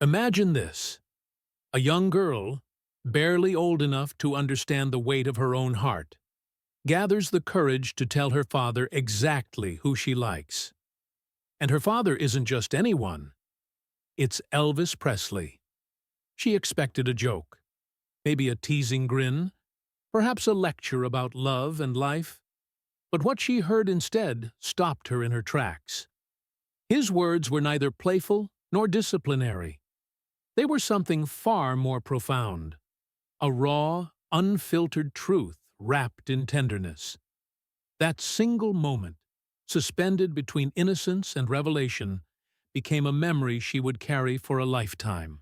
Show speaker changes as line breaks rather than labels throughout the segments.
Imagine this: a young girl, barely old enough to understand the weight of her own heart, gathers the courage to tell her father exactly who she likes. And her father isn't just anyone, it's Elvis Presley. She expected a joke, maybe a teasing grin, perhaps a lecture about love and life. But what she heard instead stopped her in her tracks. His words were neither playful nor disciplinary. They were something far more profound, a raw, unfiltered truth wrapped in tenderness. That single moment, suspended between innocence and revelation, became a memory she would carry for a lifetime.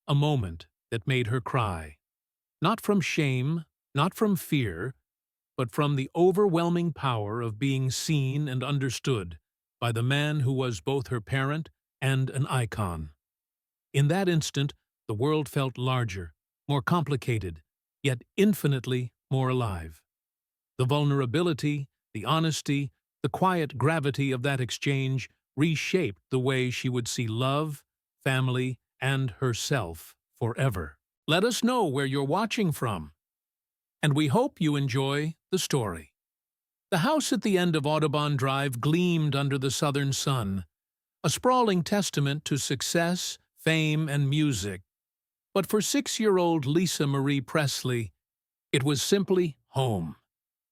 A moment that made her cry, not from shame, not from fear, but from the overwhelming power of being seen and understood by the man who was both her parent and an icon. In that instant, the world felt larger, more complicated, yet infinitely more alive. The vulnerability, the honesty, the quiet gravity of that exchange reshaped the way she would see love, family, and herself forever. Let us know where you're watching from, and we hope you enjoy the story. The house at the end of Audubon Drive gleamed under the southern sun, a sprawling testament to success, fame, and music. But for 6-year-old Lisa Marie Presley, it was simply home.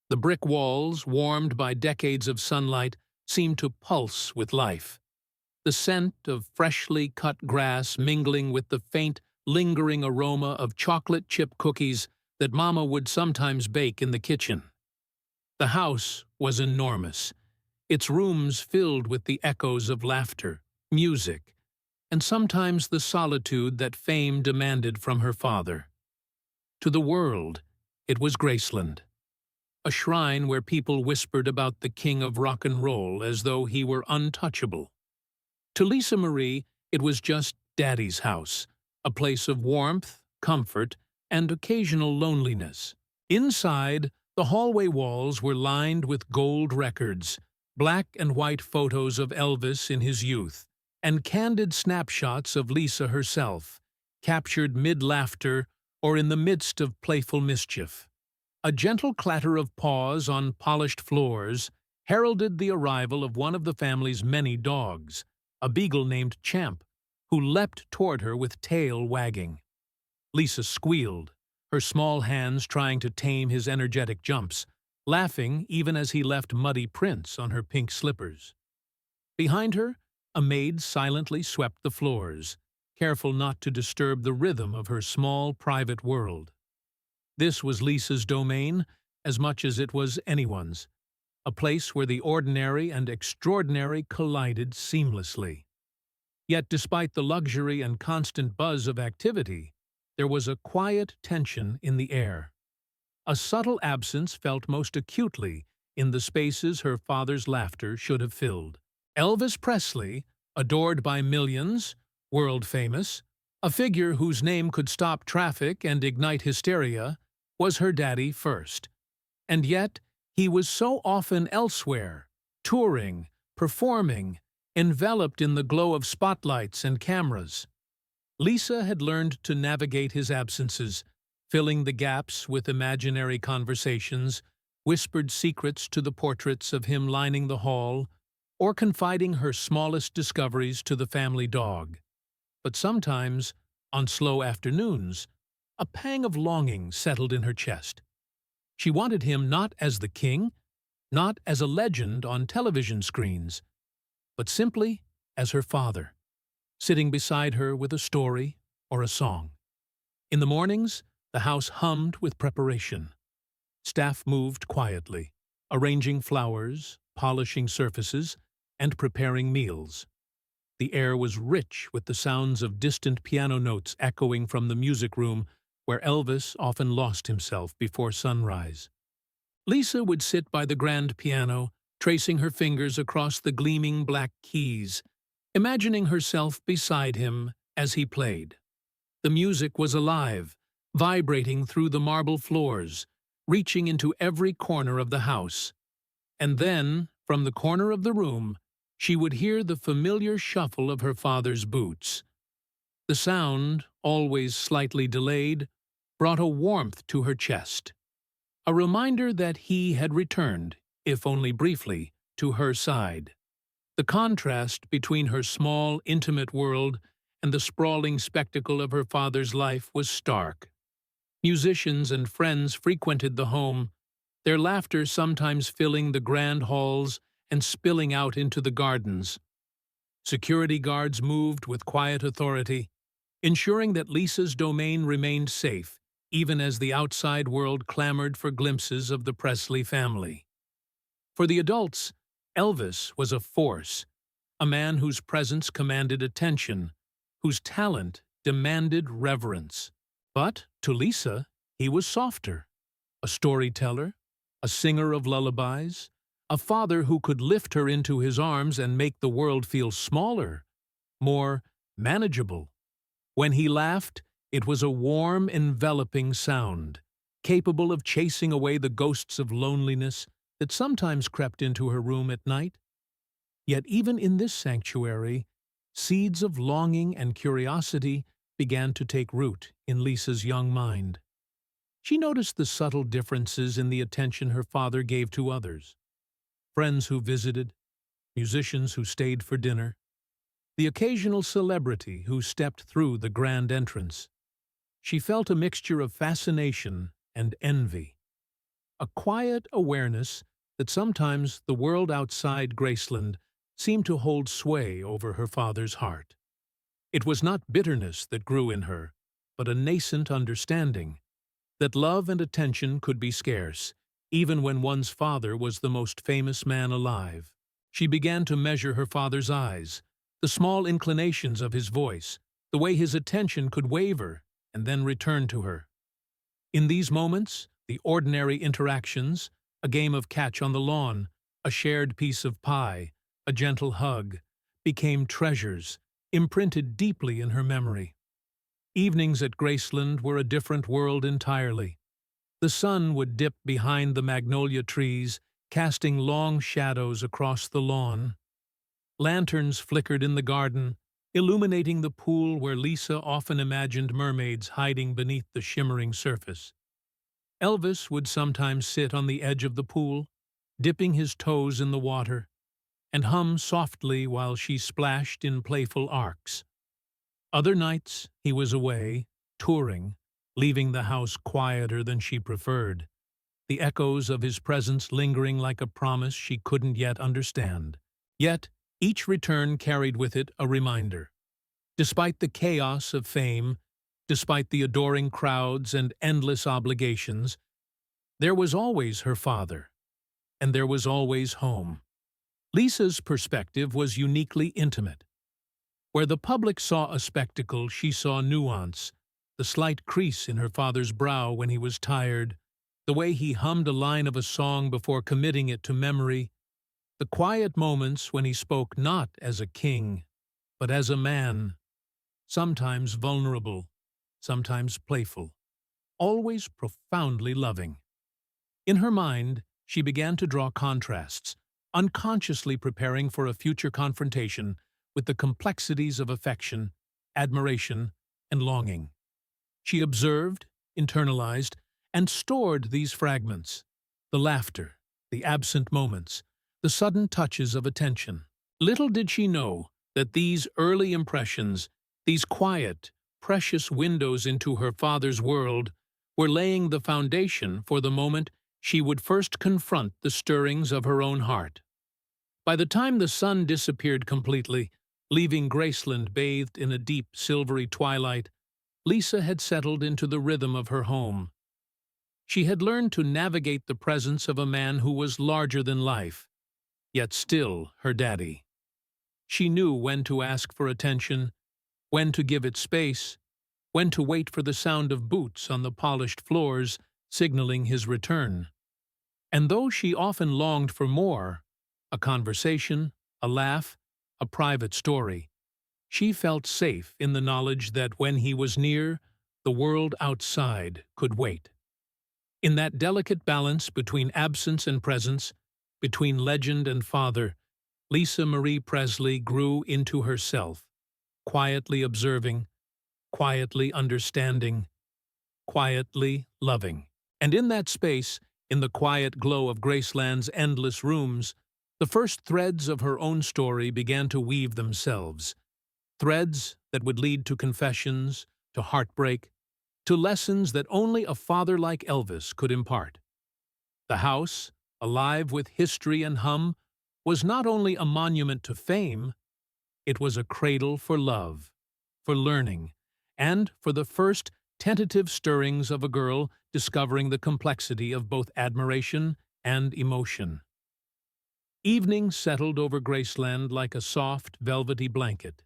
The brick walls, warmed by decades of sunlight, seemed to pulse with life. The scent of freshly cut grass mingling with the faint, lingering aroma of chocolate chip cookies that Mama would sometimes bake in the kitchen. The house was enormous, its rooms filled with the echoes of laughter, music, and sometimes the solitude that fame demanded from her father. To the world, it was Graceland, a shrine where people whispered about the king of rock and roll as though he were untouchable. To Lisa Marie, it was just Daddy's house, a place of warmth, comfort, and occasional loneliness. Inside, the hallway walls were lined with gold records, black and white photos of Elvis in his youth, and candid snapshots of Lisa herself, captured mid-laughter or in the midst of playful mischief. A gentle clatter of paws on polished floors heralded the arrival of one of the family's many dogs, a beagle named Champ, who leapt toward her with tail wagging. Lisa squealed, her small hands trying to tame his energetic jumps, laughing even as he left muddy prints on her pink slippers. Behind her, a maid silently swept the floors, careful not to disturb the rhythm of her small, private world. This was Lisa's domain as much as it was anyone's, a place where the ordinary and extraordinary collided seamlessly. Yet despite the luxury and constant buzz of activity, there was a quiet tension in the air. A subtle absence felt most acutely in the spaces her father's laughter should have filled. Elvis Presley, adored by millions, world-famous, a figure whose name could stop traffic and ignite hysteria, was her daddy first. And yet, he was so often elsewhere, touring, performing, enveloped in the glow of spotlights and cameras. Lisa had learned to navigate his absences, filling the gaps with imaginary conversations, whispered secrets to the portraits of him lining the hall, or confiding her smallest discoveries to the family dog. But sometimes, on slow afternoons, a pang of longing settled in her chest. She wanted him not as the king, not as a legend on television screens, but simply as her father, sitting beside her with a story or a song. In the mornings, the house hummed with preparation. Staff moved quietly, arranging flowers, polishing surfaces, and preparing meals. The air was rich with the sounds of distant piano notes echoing from the music room where Elvis often lost himself before sunrise. Lisa would sit by the grand piano, tracing her fingers across the gleaming black keys, imagining herself beside him as he played. The music was alive, vibrating through the marble floors, reaching into every corner of the house. And then, from the corner of the room, she would hear the familiar shuffle of her father's boots. The sound, always slightly delayed, brought a warmth to her chest, a reminder that he had returned, if only briefly, to her side. The contrast between her small, intimate world and the sprawling spectacle of her father's life was stark. Musicians and friends frequented the home, their laughter sometimes filling the grand halls and spilling out into the gardens. Security guards moved with quiet authority, ensuring that Lisa's domain remained safe, even as the outside world clamored for glimpses of the Presley family. For the adults, Elvis was a force, a man whose presence commanded attention, whose talent demanded reverence. But, to Lisa, he was softer, a storyteller, a singer of lullabies, a father who could lift her into his arms and make the world feel smaller, more manageable. When he laughed, it was a warm, enveloping sound, capable of chasing away the ghosts of loneliness that sometimes crept into her room at night. Yet even in this sanctuary, seeds of longing and curiosity began to take root in Lisa's young mind. She noticed the subtle differences in the attention her father gave to others. Friends who visited, musicians who stayed for dinner, the occasional celebrity who stepped through the grand entrance. She felt a mixture of fascination and envy, a quiet awareness that sometimes the world outside Graceland seemed to hold sway over her father's heart. It was not bitterness that grew in her, but a nascent understanding that love and attention could be scarce, even when one's father was the most famous man alive. She began to measure her father's eyes, the small inclinations of his voice, the way his attention could waver and then return to her. In these moments, the ordinary interactions, a game of catch on the lawn, a shared piece of pie, a gentle hug, became treasures, imprinted deeply in her memory. Evenings at Graceland were a different world entirely. The sun would dip behind the magnolia trees, casting long shadows across the lawn. Lanterns flickered in the garden, illuminating the pool where Lisa often imagined mermaids hiding beneath the shimmering surface. Elvis would sometimes sit on the edge of the pool, dipping his toes in the water, and hum softly while she splashed in playful arcs. Other nights he was away, touring, leaving the house quieter than she preferred, the echoes of his presence lingering like a promise she couldn't yet understand. Yet, each return carried with it a reminder. Despite the chaos of fame, despite the adoring crowds and endless obligations, there was always her father, and there was always home. Lisa's perspective was uniquely intimate. Where the public saw a spectacle, she saw nuance, the slight crease in her father's brow when he was tired, the way he hummed a line of a song before committing it to memory, the quiet moments when he spoke not as a king, but as a man, sometimes vulnerable, sometimes playful, always profoundly loving. In her mind, she began to draw contrasts, unconsciously preparing for a future confrontation with the complexities of affection, admiration, and longing. She observed, internalized, and stored these fragments, the laughter, the absent moments, the sudden touches of attention. Little did she know that these early impressions, these quiet, precious windows into her father's world, were laying the foundation for the moment she would first confront the stirrings of her own heart. By the time the sun disappeared completely, leaving Graceland bathed in a deep, silvery twilight, Lisa had settled into the rhythm of her home. She had learned to navigate the presence of a man who was larger than life, yet still her daddy. She knew when to ask for attention, when to give it space, when to wait for the sound of boots on the polished floors, signaling his return. And though she often longed for more, a conversation, a laugh, a private story, she felt safe in the knowledge that when he was near, the world outside could wait. In that delicate balance between absence and presence, between legend and father, Lisa Marie Presley grew into herself, quietly observing, quietly understanding, quietly loving. And in that space, in the quiet glow of Graceland's endless rooms, the first threads of her own story began to weave themselves, threads that would lead to confessions, to heartbreak, to lessons that only a father like Elvis could impart. The house, alive with history and hum, was not only a monument to fame, it was a cradle for love, for learning, and for the first tentative stirrings of a girl discovering the complexity of both admiration and emotion. Evening settled over Graceland like a soft, velvety blanket,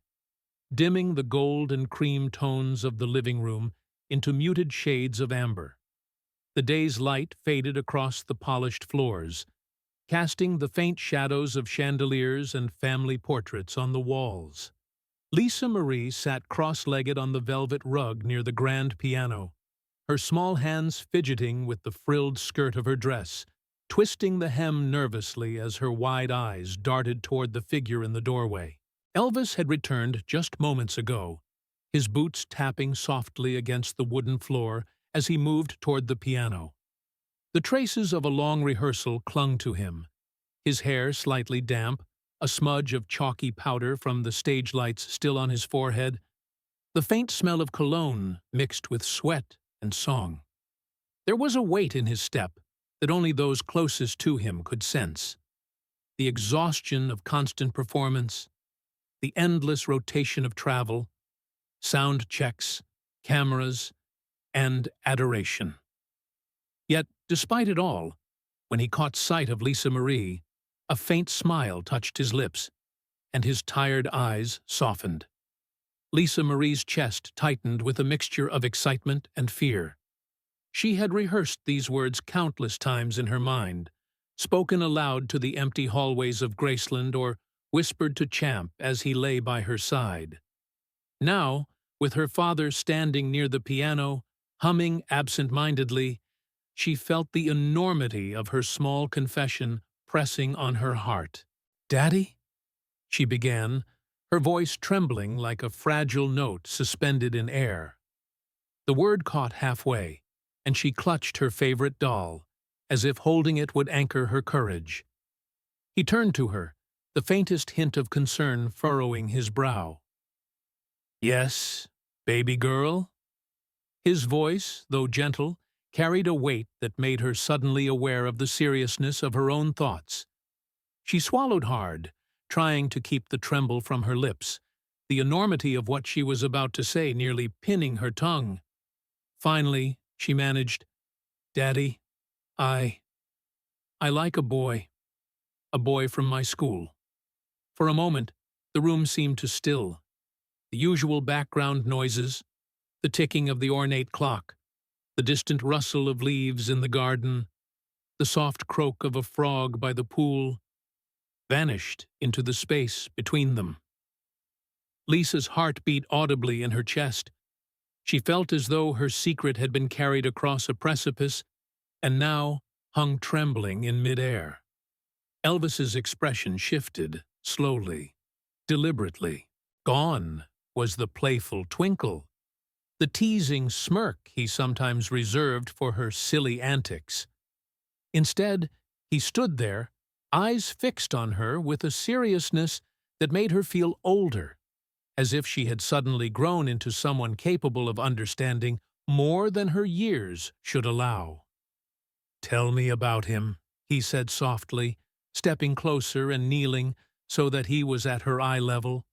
dimming the gold and cream tones of the living room into muted shades of amber. The day's light faded across the polished floors, casting the faint shadows of chandeliers and family portraits on the walls. Lisa Marie sat cross-legged on the velvet rug near the grand piano, her small hands fidgeting with the frilled skirt of her dress, twisting the hem nervously as her wide eyes darted toward the figure in the doorway. Elvis had returned just moments ago, his boots tapping softly against the wooden floor as he moved toward the piano. The traces of a long rehearsal clung to him, his hair slightly damp, a smudge of chalky powder from the stage lights still on his forehead, the faint smell of cologne mixed with sweat and song. There was a weight in his step that only those closest to him could sense. The exhaustion of constant performance, the endless rotation of travel, sound checks, cameras, and adoration. Yet, despite it all, when he caught sight of Lisa Marie, a faint smile touched his lips, and his tired eyes softened. Lisa Marie's chest tightened with a mixture of excitement and fear. She had rehearsed these words countless times in her mind, spoken aloud to the empty hallways of Graceland or whispered to Champ as he lay by her side. Now, with her father standing near the piano, humming absent-mindedly, she felt the enormity of her small confession pressing on her heart. "Daddy?" she began, her voice trembling like a fragile note suspended in air. The word caught halfway, and she clutched her favorite doll, as if holding it would anchor her courage. He turned to her, the faintest hint of concern furrowing his brow. "Yes, baby girl?" His voice, though gentle, carried a weight that made her suddenly aware of the seriousness of her own thoughts. She swallowed hard, trying to keep the tremble from her lips, the enormity of what she was about to say nearly pinning her tongue. Finally, she managed, "Daddy, I like a boy from my school." For a moment, the room seemed to still. The usual background noises, the ticking of the ornate clock, the distant rustle of leaves in the garden, the soft croak of a frog by the pool, vanished into the space between them. Lisa's heart beat audibly in her chest. She felt as though her secret had been carried across a precipice and now hung trembling in midair. Elvis's expression shifted, slowly, deliberately. Gone was the playful twinkle, the teasing smirk he sometimes reserved for her silly antics. Instead, he stood there, eyes fixed on her with a seriousness that made her feel older, as if she had suddenly grown into someone capable of understanding more than her years should allow. "Tell me about him," he said softly, stepping closer and kneeling so that he was at her eye level.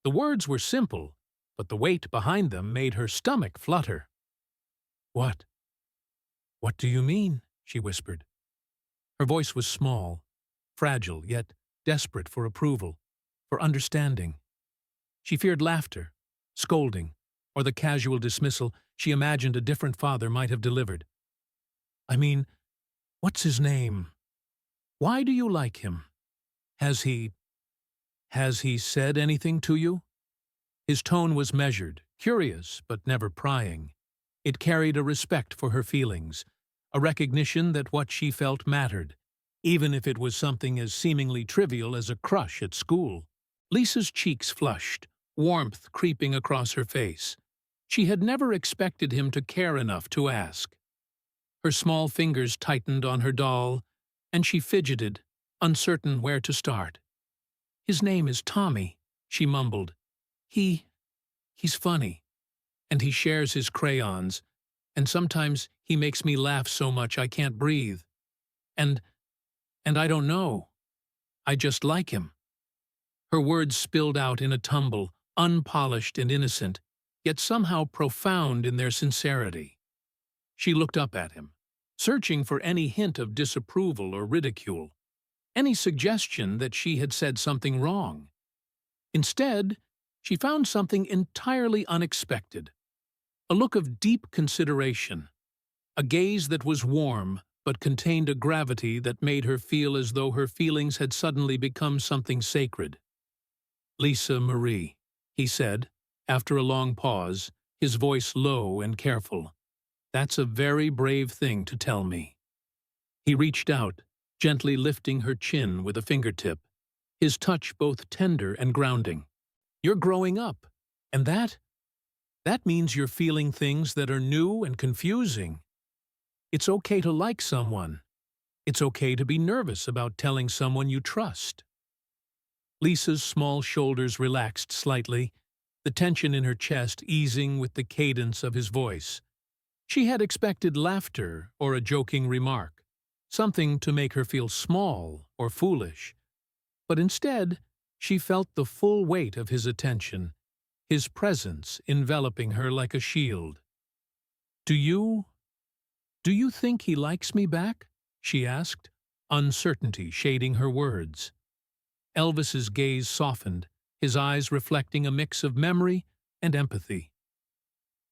The words were simple, but the weight behind them made her stomach flutter. What do you mean?" she whispered. Her voice was small, fragile, yet desperate for approval, for understanding. She feared laughter, scolding, or the casual dismissal she imagined a different father might have delivered. "I mean, what's his name? Why do you like him? Has he said anything to you?" His tone was measured, curious, but never prying. It carried a respect for her feelings, a recognition that what she felt mattered, even if it was something as seemingly trivial as a crush at school. Lisa's cheeks flushed, warmth creeping across her face. She had never expected him to care enough to ask. Her small fingers tightened on her doll, and she fidgeted, uncertain where to start. "His name is Tommy," she mumbled. He's funny, and he shares his crayons, and sometimes he makes me laugh so much I can't breathe. And I don't know. I just like him." Her words spilled out in a tumble, unpolished and innocent, yet somehow profound in their sincerity. She looked up at him, searching for any hint of disapproval or ridicule, any suggestion that she had said something wrong. Instead, she found something entirely unexpected, a look of deep consideration, a gaze that was warm but contained a gravity that made her feel as though her feelings had suddenly become something sacred. "Lisa Marie," he said, after a long pause, his voice low and careful. "That's a very brave thing to tell me." He reached out, gently lifting her chin with a fingertip, his touch both tender and grounding. "You're growing up, and that means you're feeling things that are new and confusing. It's okay to like someone. It's okay to be nervous about telling someone you trust." Lisa's small shoulders relaxed slightly, the tension in her chest easing with the cadence of his voice. She had expected laughter or a joking remark, something to make her feel small or foolish. But instead, she felt the full weight of his attention, his presence enveloping her like a shield. Do you think he likes me back?" she asked, uncertainty shading her words. Elvis's gaze softened, his eyes reflecting a mix of memory and empathy.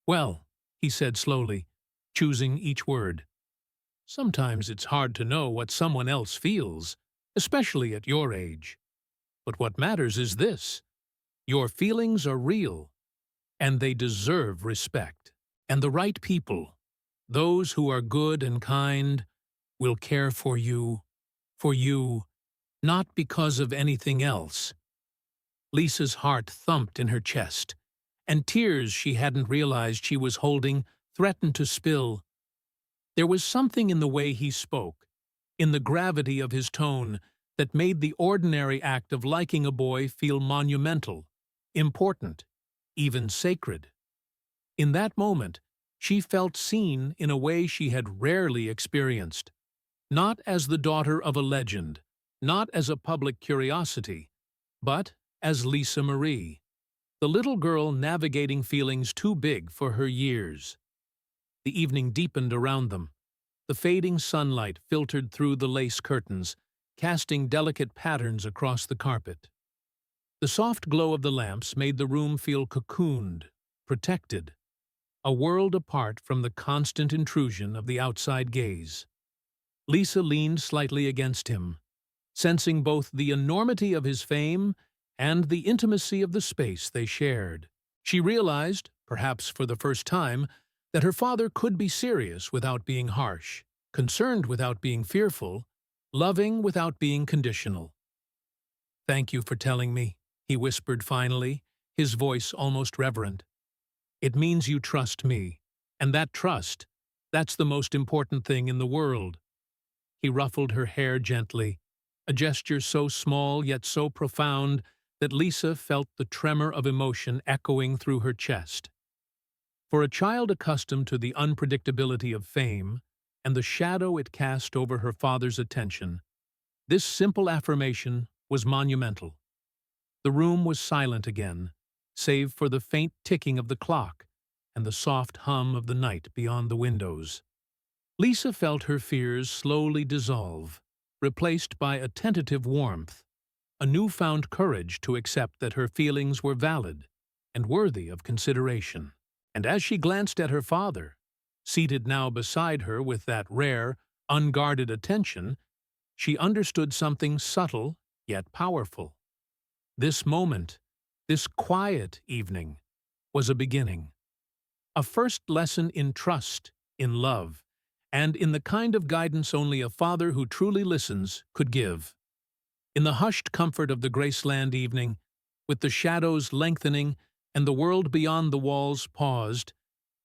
"Well," he said slowly, choosing each word, "sometimes it's hard to know what someone else feels, especially at your age. But what matters is this: your feelings are real, and they deserve respect. And the right people, those who are good and kind, will care for you, not because of anything else." Lisa's heart thumped in her chest, and tears she hadn't realized she was holding threatened to spill. There was something in the way he spoke, in the gravity of his tone, that made the ordinary act of liking a boy feel monumental, important, even sacred. In that moment, she felt seen in a way she had rarely experienced, not as the daughter of a legend, not as a public curiosity, but as Lisa Marie, the little girl navigating feelings too big for her years. The evening deepened around them. The fading sunlight filtered through the lace curtains, casting delicate patterns across the carpet. The soft glow of the lamps made the room feel cocooned, protected, a world apart from the constant intrusion of the outside gaze. Lisa leaned slightly against him, sensing both the enormity of his fame and the intimacy of the space they shared. She realized, perhaps for the first time, that her father could be serious without being harsh, concerned without being fearful, loving without being conditional. "Thank you for telling me," he whispered finally, his voice almost reverent. "It means you trust me, and that trust, that's the most important thing in the world." He ruffled her hair gently, a gesture so small yet so profound that Lisa felt the tremor of emotion echoing through her chest. For a child accustomed to the unpredictability of fame and the shadow it cast over her father's attention, this simple affirmation was monumental. The room was silent again, save for the faint ticking of the clock and the soft hum of the night beyond the windows. Lisa felt her fears slowly dissolve, replaced by a tentative warmth, a newfound courage to accept that her feelings were valid and worthy of consideration. And as she glanced at her father, seated now beside her with that rare, unguarded attention, she understood something subtle yet powerful. This moment, this quiet evening, was a beginning. A first lesson in trust, in love, and in the kind of guidance only a father who truly listens could give. In the hushed comfort of the Graceland evening, with the shadows lengthening and the world beyond the walls paused,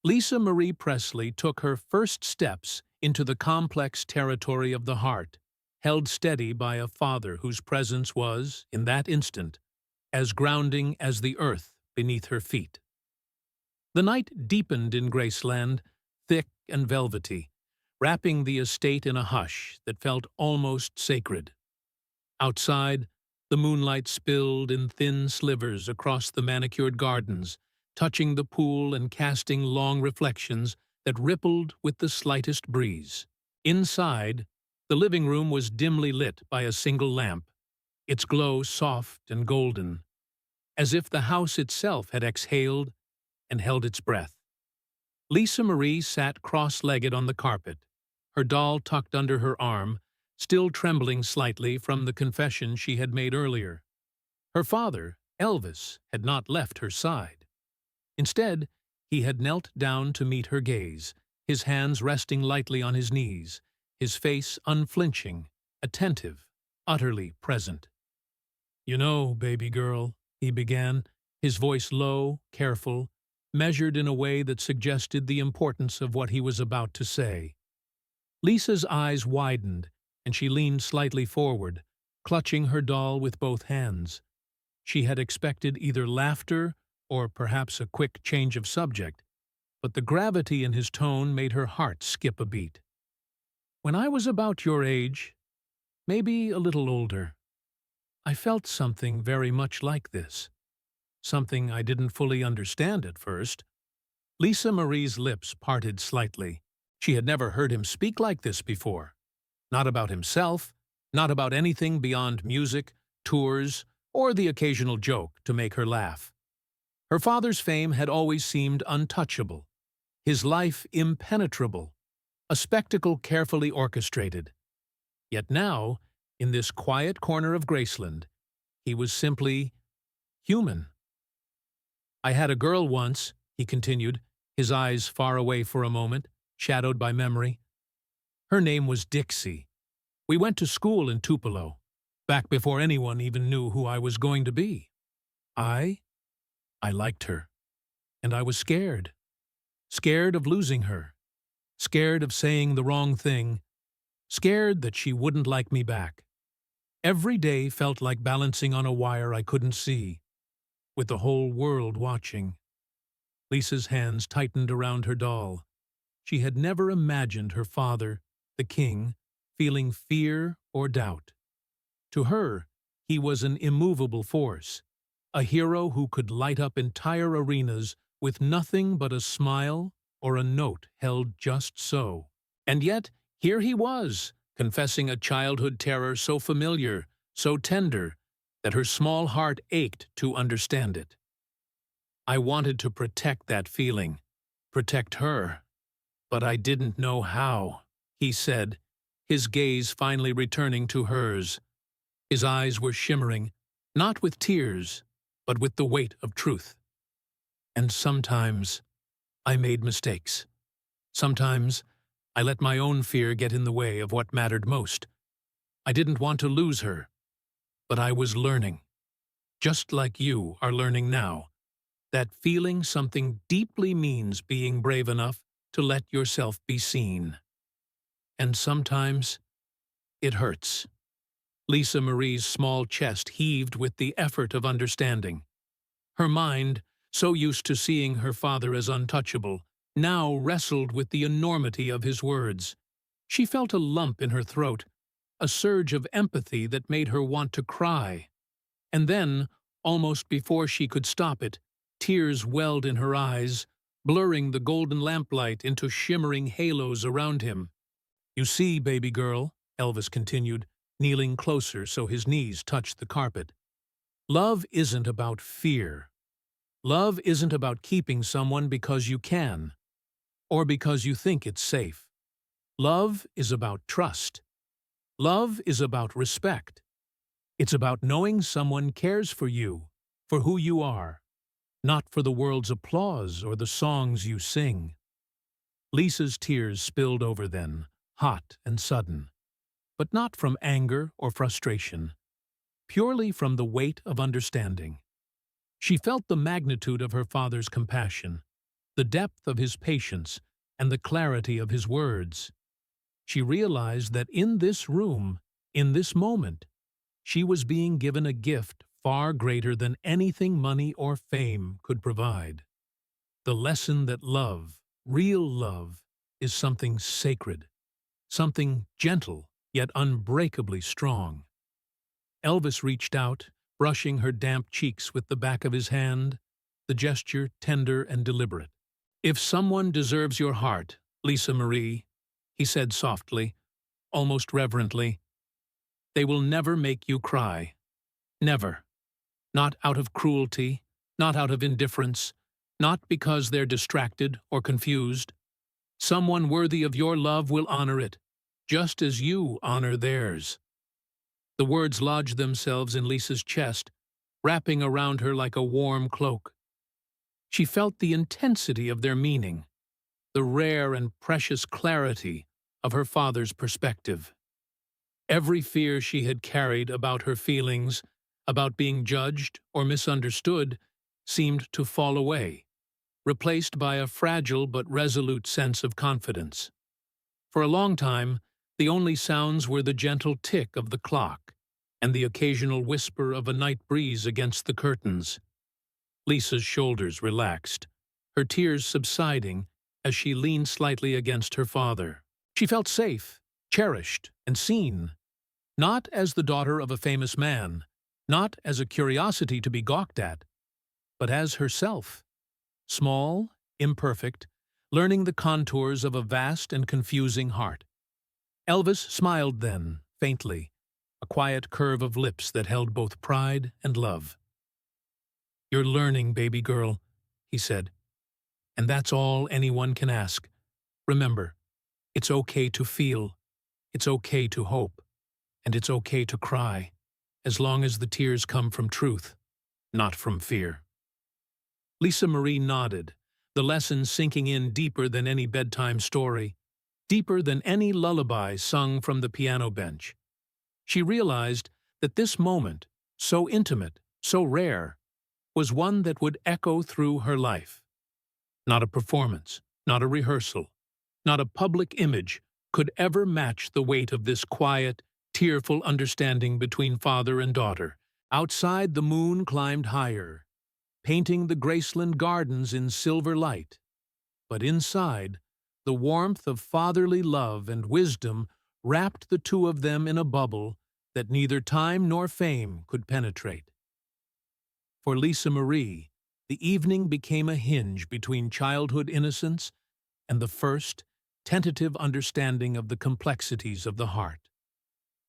Lisa Marie Presley took her first steps into the complex territory of the heart, held steady by a father whose presence was, in that instant, as grounding as the earth beneath her feet. The night deepened in Graceland, thick and velvety, wrapping the estate in a hush that felt almost sacred. Outside, the moonlight spilled in thin slivers across the manicured gardens, touching the pool and casting long reflections that rippled with the slightest breeze. Inside, the living room was dimly lit by a single lamp, its glow soft and golden, as if the house itself had exhaled and held its breath. Lisa Marie sat cross-legged on the carpet, her doll tucked under her arm, still trembling slightly from the confession she had made earlier. Her father, Elvis, had not left her side. Instead, he had knelt down to meet her gaze, his hands resting lightly on his knees, his face unflinching, attentive, utterly present. "You know, baby girl," he began, his voice low, careful, measured in a way that suggested the importance of what he was about to say. Lisa's eyes widened, and she leaned slightly forward, clutching her doll with both hands. She had expected either laughter or perhaps a quick change of subject, but the gravity in his tone made her heart skip a beat. "When I was about your age, maybe a little older, I felt something very much like this. Something I didn't fully understand at first." Lisa Marie's lips parted slightly. She had never heard him speak like this before. Not about himself, not about anything beyond music, tours, or the occasional joke to make her laugh. Her father's fame had always seemed untouchable, his life impenetrable, a spectacle carefully orchestrated. Yet now, in this quiet corner of Graceland, he was simply human. "I had a girl once," he continued, his eyes far away for a moment, shadowed by memory. "Her name was Dixie. We went to school in Tupelo, back before anyone even knew who I was going to be. I liked her, and I was scared. Scared of losing her, scared of saying the wrong thing, scared that she wouldn't like me back. Every day felt like balancing on a wire I couldn't see, with the whole world watching." Lisa's hands tightened around her doll. She had never imagined her father, the king, feeling fear or doubt. To her, he was an immovable force, a hero who could light up entire arenas with nothing but a smile or a note held just so. And yet, here he was, confessing a childhood terror so familiar, so tender, that her small heart ached to understand it. "I wanted to protect that feeling, protect her, but I didn't know how," he said, his gaze finally returning to hers. His eyes were shimmering, not with tears, but with the weight of truth. "And sometimes I made mistakes. Sometimes I let my own fear get in the way of what mattered most. I didn't want to lose her, but I was learning, just like you are learning now, that feeling something deeply means being brave enough to let yourself be seen. And sometimes it hurts." Lisa Marie's small chest heaved with the effort of understanding. Her mind, so used to seeing her father as untouchable, now wrestled with the enormity of his words. She felt a lump in her throat, a surge of empathy that made her want to cry. And then, almost before she could stop it, tears welled in her eyes, blurring the golden lamplight into shimmering halos around him. "You see, baby girl," Elvis continued, kneeling closer so his knees touched the carpet, "love isn't about fear. Love isn't about keeping someone because you can, or because you think it's safe. Love is about trust. Love is about respect. It's about knowing someone cares for you, for who you are, not for the world's applause or the songs you sing." Lisa's tears spilled over then, hot and sudden, but not from anger or frustration, purely from the weight of understanding. She felt the magnitude of her father's compassion, the depth of his patience, and the clarity of his words. She realized that in this room, in this moment, she was being given a gift far greater than anything money or fame could provide. The lesson that love, real love, is something sacred, something gentle yet unbreakably strong. Elvis reached out, brushing her damp cheeks with the back of his hand, the gesture tender and deliberate. "If someone deserves your heart, Lisa Marie," he said softly, almost reverently, "they will never make you cry. Never. Not out of cruelty, not out of indifference, not because they're distracted or confused. Someone worthy of your love will honor it, just as you honor theirs." The words lodged themselves in Lisa's chest, wrapping around her like a warm cloak. She felt the intensity of their meaning, the rare and precious clarity of her father's perspective. Every fear she had carried about her feelings, about being judged or misunderstood, seemed to fall away, replaced by a fragile but resolute sense of confidence. For a long time, the only sounds were the gentle tick of the clock and the occasional whisper of a night breeze against the curtains. Lisa's shoulders relaxed, her tears subsiding as she leaned slightly against her father. She felt safe, cherished, and seen, not as the daughter of a famous man, not as a curiosity to be gawked at, but as herself, small, imperfect, learning the contours of a vast and confusing heart. Elvis smiled then, faintly, a quiet curve of lips that held both pride and love. "You're learning, baby girl," he said, "and that's all anyone can ask. Remember, it's okay to feel, it's okay to hope, and it's okay to cry, as long as the tears come from truth, not from fear." Lisa Marie nodded, the lesson sinking in deeper than any bedtime story, deeper than any lullaby sung from the piano bench. She realized that this moment, so intimate, so rare, was one that would echo through her life. Not a performance, not a rehearsal, not a public image could ever match the weight of this quiet, tearful understanding between father and daughter. Outside, the moon climbed higher, painting the Graceland gardens in silver light. But inside, the warmth of fatherly love and wisdom wrapped the two of them in a bubble that neither time nor fame could penetrate. For Lisa Marie, the evening became a hinge between childhood innocence and the first, tentative understanding of the complexities of the heart.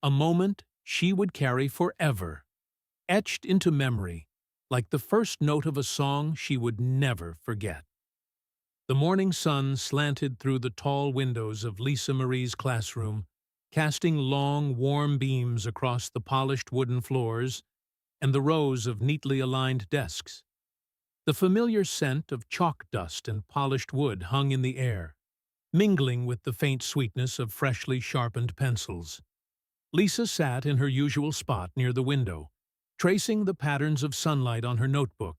A moment she would carry forever, etched into memory, like the first note of a song she would never forget. The morning sun slanted through the tall windows of Lisa Marie's classroom, casting long, warm beams across the polished wooden floors and the rows of neatly aligned desks. The familiar scent of chalk dust and polished wood hung in the air, mingling with the faint sweetness of freshly sharpened pencils. Lisa sat in her usual spot near the window, tracing the patterns of sunlight on her notebook,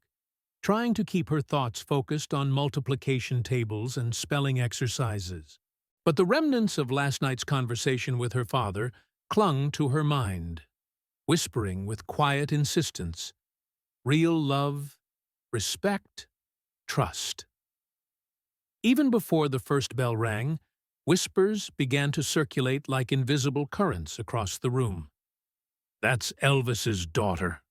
trying to keep her thoughts focused on multiplication tables and spelling exercises. But the remnants of last night's conversation with her father clung to her mind, whispering with quiet insistence, real love, respect, trust. Even before the first bell rang, whispers began to circulate like invisible currents across the room. "That's Elvis's daughter,"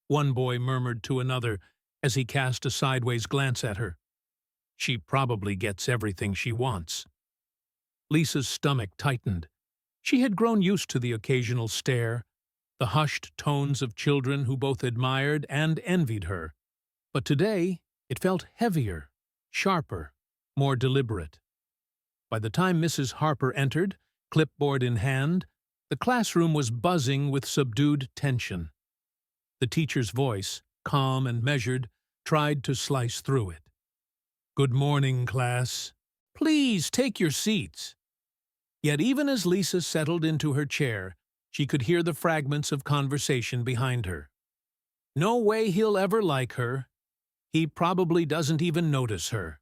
one boy murmured to another as he cast a sideways glance at her. "She probably gets everything she wants." Lisa's stomach tightened. She had grown used to the occasional stare, the hushed tones of children who both admired and envied her. But today, it felt heavier, sharper, more deliberate. By the time Mrs. Harper entered, clipboard in hand, the classroom was buzzing with subdued tension. The teacher's voice, calm and measured, tried to slice through it. "Good morning, class. Please take your seats." Yet even as Lisa settled into her chair, she could hear the fragments of conversation behind her. "No way he'll ever like her. He probably doesn't even notice her.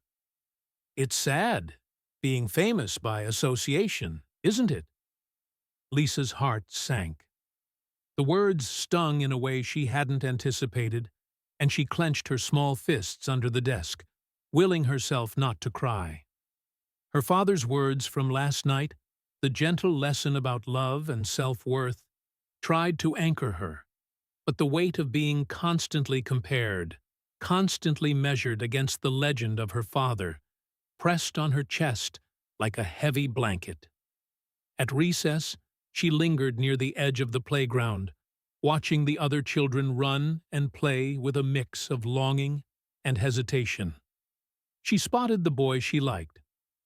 It's sad, being famous by association, isn't it? Lisa's heart sank. The words stung in a way she hadn't anticipated, and she clenched her small fists under the desk, willing herself not to cry. Her father's words from last night, the gentle lesson about love and self-worth, tried to anchor her, but the weight of being constantly compared, constantly measured against the legend of her father, pressed on her chest like a heavy blanket. At recess, she lingered near the edge of the playground, watching the other children run and play with a mix of longing and hesitation. She spotted the boy she liked,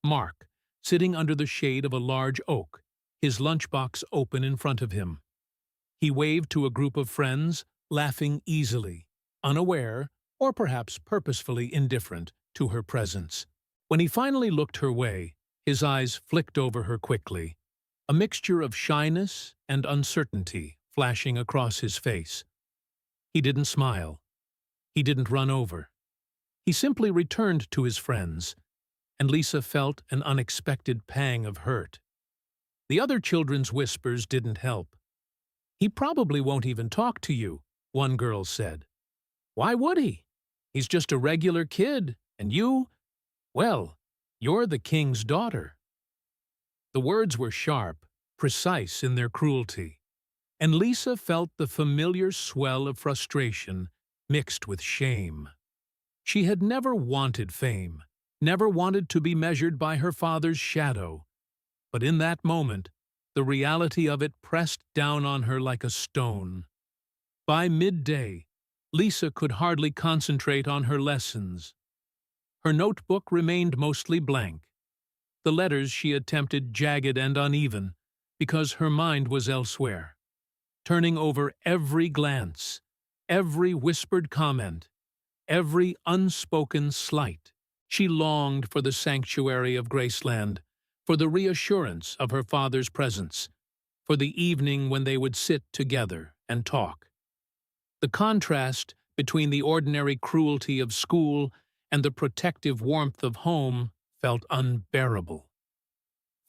Mark, sitting under the shade of a large oak, his lunchbox open in front of him. He waved to a group of friends, laughing easily, unaware, or perhaps purposefully indifferent, to her presence. When he finally looked her way, his eyes flicked over her quickly, a mixture of shyness and uncertainty flashing across his face. He didn't smile. He didn't run over. He simply returned to his friends, and Lisa felt an unexpected pang of hurt. The other children's whispers didn't help. "He probably won't even talk to you," one girl said. "Why would he? He's just a regular kid, and well, you're the king's daughter." The words were sharp, precise in their cruelty, and Lisa felt the familiar swell of frustration mixed with shame. She had never wanted fame, never wanted to be measured by her father's shadow, but in that moment, the reality of it pressed down on her like a stone. By midday, Lisa could hardly concentrate on her lessons. Her notebook remained mostly blank. The letters she attempted jagged and uneven, because her mind was elsewhere, turning over every glance, every whispered comment, every unspoken slight. She longed for the sanctuary of Graceland, for the reassurance of her father's presence, for the evening when they would sit together and talk. The contrast between the ordinary cruelty of school and the protective warmth of home felt unbearable.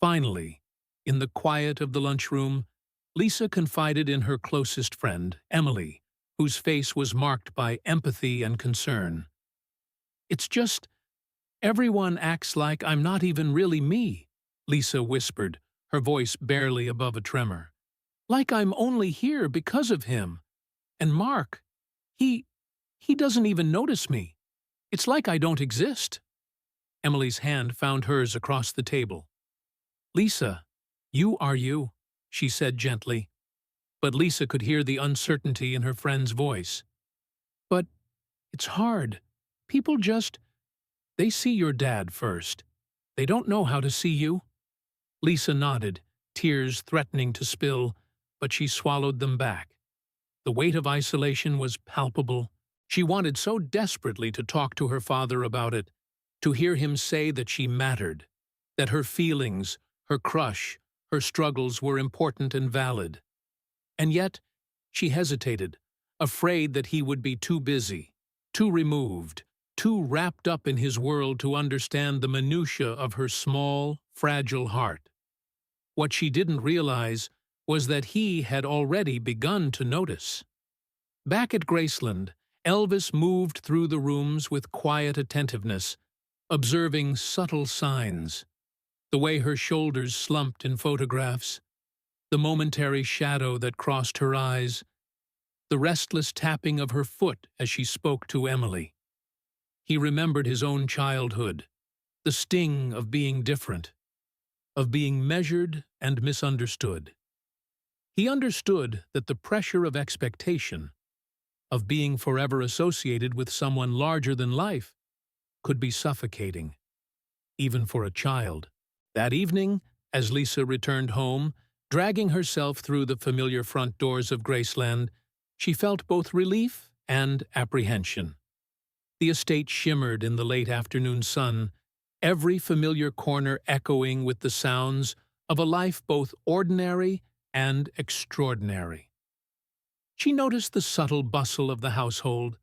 Finally, in the quiet of the lunchroom, Lisa confided in her closest friend, Emily, whose face was marked by empathy and concern. "It's just, everyone acts like I'm not even really me," Lisa whispered, her voice barely above a tremor. "Like I'm only here because of him. And Mark, he doesn't even notice me. It's like I don't exist." Emily's hand found hers across the table. "Lisa, you are you," she said gently, but Lisa could hear the uncertainty in her friend's voice. "But it's hard. People they see your dad first. They don't know how to see you." Lisa nodded, tears threatening to spill, but she swallowed them back. The weight of isolation was palpable. She wanted so desperately to talk to her father about it, to hear him say that she mattered, that her feelings, her crush, her struggles were important and valid. And yet, she hesitated, afraid that he would be too busy, too removed, too wrapped up in his world to understand the minutiae of her small, fragile heart. What she didn't realize was that he had already begun to notice. Back at Graceland, Elvis moved through the rooms with quiet attentiveness, observing subtle signs, the way her shoulders slumped in photographs, the momentary shadow that crossed her eyes, the restless tapping of her foot as she spoke to Emily. He remembered his own childhood, the sting of being different, of being measured and misunderstood. He understood that the pressure of expectation, of being forever associated with someone larger than life, could be suffocating, even for a child. That evening, as Lisa returned home, dragging herself through the familiar front doors of Graceland, she felt both relief and apprehension. The estate shimmered in the late afternoon sun, every familiar corner echoing with the sounds of a life both ordinary and extraordinary. She noticed the subtle bustle of the household,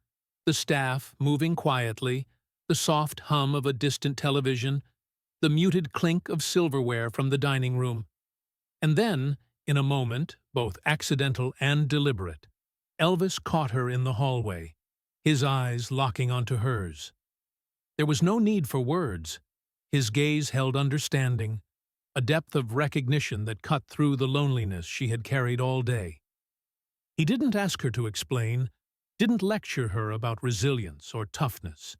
The staff moving quietly, the soft hum of a distant television, the muted clink of silverware from the dining room. And then, in a moment, both accidental and deliberate, Elvis caught her in the hallway, his eyes locking onto hers. There was no need for words. His gaze held understanding, a depth of recognition that cut through the loneliness she had carried all day. He didn't ask her to explain, didn't lecture her about resilience or toughness.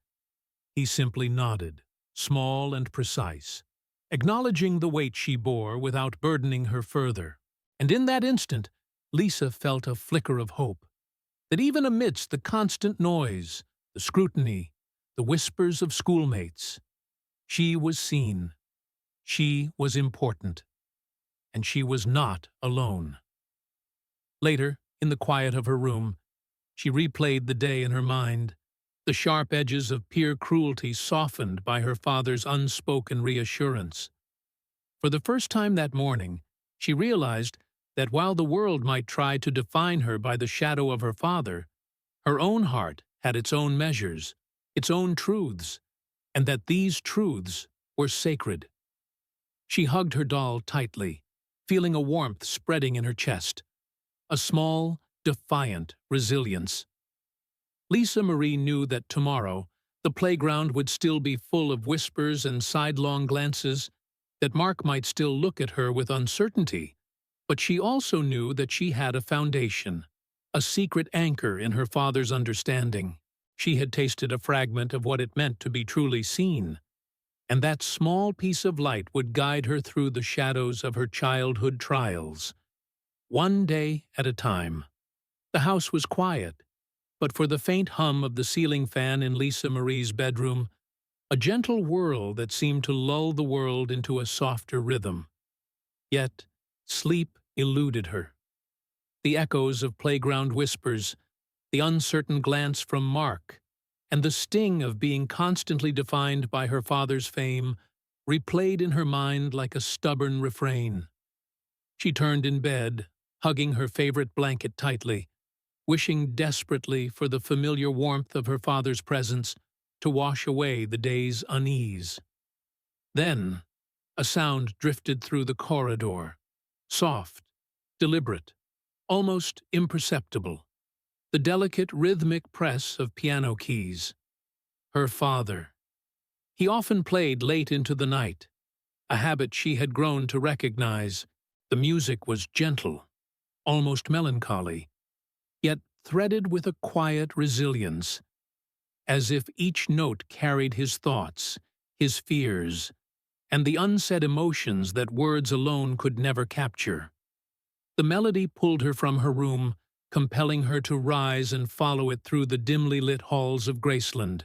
He simply nodded, small and precise, acknowledging the weight she bore without burdening her further. And in that instant, Lisa felt a flicker of hope, that even amidst the constant noise, the scrutiny, the whispers of schoolmates, she was seen, she was important, and she was not alone. Later, in the quiet of her room, she replayed the day in her mind, the sharp edges of peer cruelty softened by her father's unspoken reassurance. For the first time that morning, she realized that while the world might try to define her by the shadow of her father, her own heart had its own measures, its own truths, and that these truths were sacred. She hugged her doll tightly, feeling a warmth spreading in her chest, a small, defiant resilience. Lisa Marie knew that tomorrow the playground would still be full of whispers and sidelong glances, that Mark might still look at her with uncertainty, but she also knew that she had a foundation, a secret anchor in her father's understanding. She had tasted a fragment of what it meant to be truly seen, and that small piece of light would guide her through the shadows of her childhood trials, one day at a time. The house was quiet, but for the faint hum of the ceiling fan in Lisa Marie's bedroom, a gentle whirl that seemed to lull the world into a softer rhythm. Yet, sleep eluded her. The echoes of playground whispers, the uncertain glance from Mark, and the sting of being constantly defined by her father's fame replayed in her mind like a stubborn refrain. She turned in bed, hugging her favorite blanket tightly, wishing desperately for the familiar warmth of her father's presence to wash away the day's unease. Then, a sound drifted through the corridor, soft, deliberate, almost imperceptible, the delicate rhythmic press of piano keys. Her father. He often played late into the night, a habit she had grown to recognize. The music was gentle, almost melancholy, yet threaded with a quiet resilience, as if each note carried his thoughts, his fears, and the unsaid emotions that words alone could never capture. The melody pulled her from her room, compelling her to rise and follow it through the dimly lit halls of Graceland.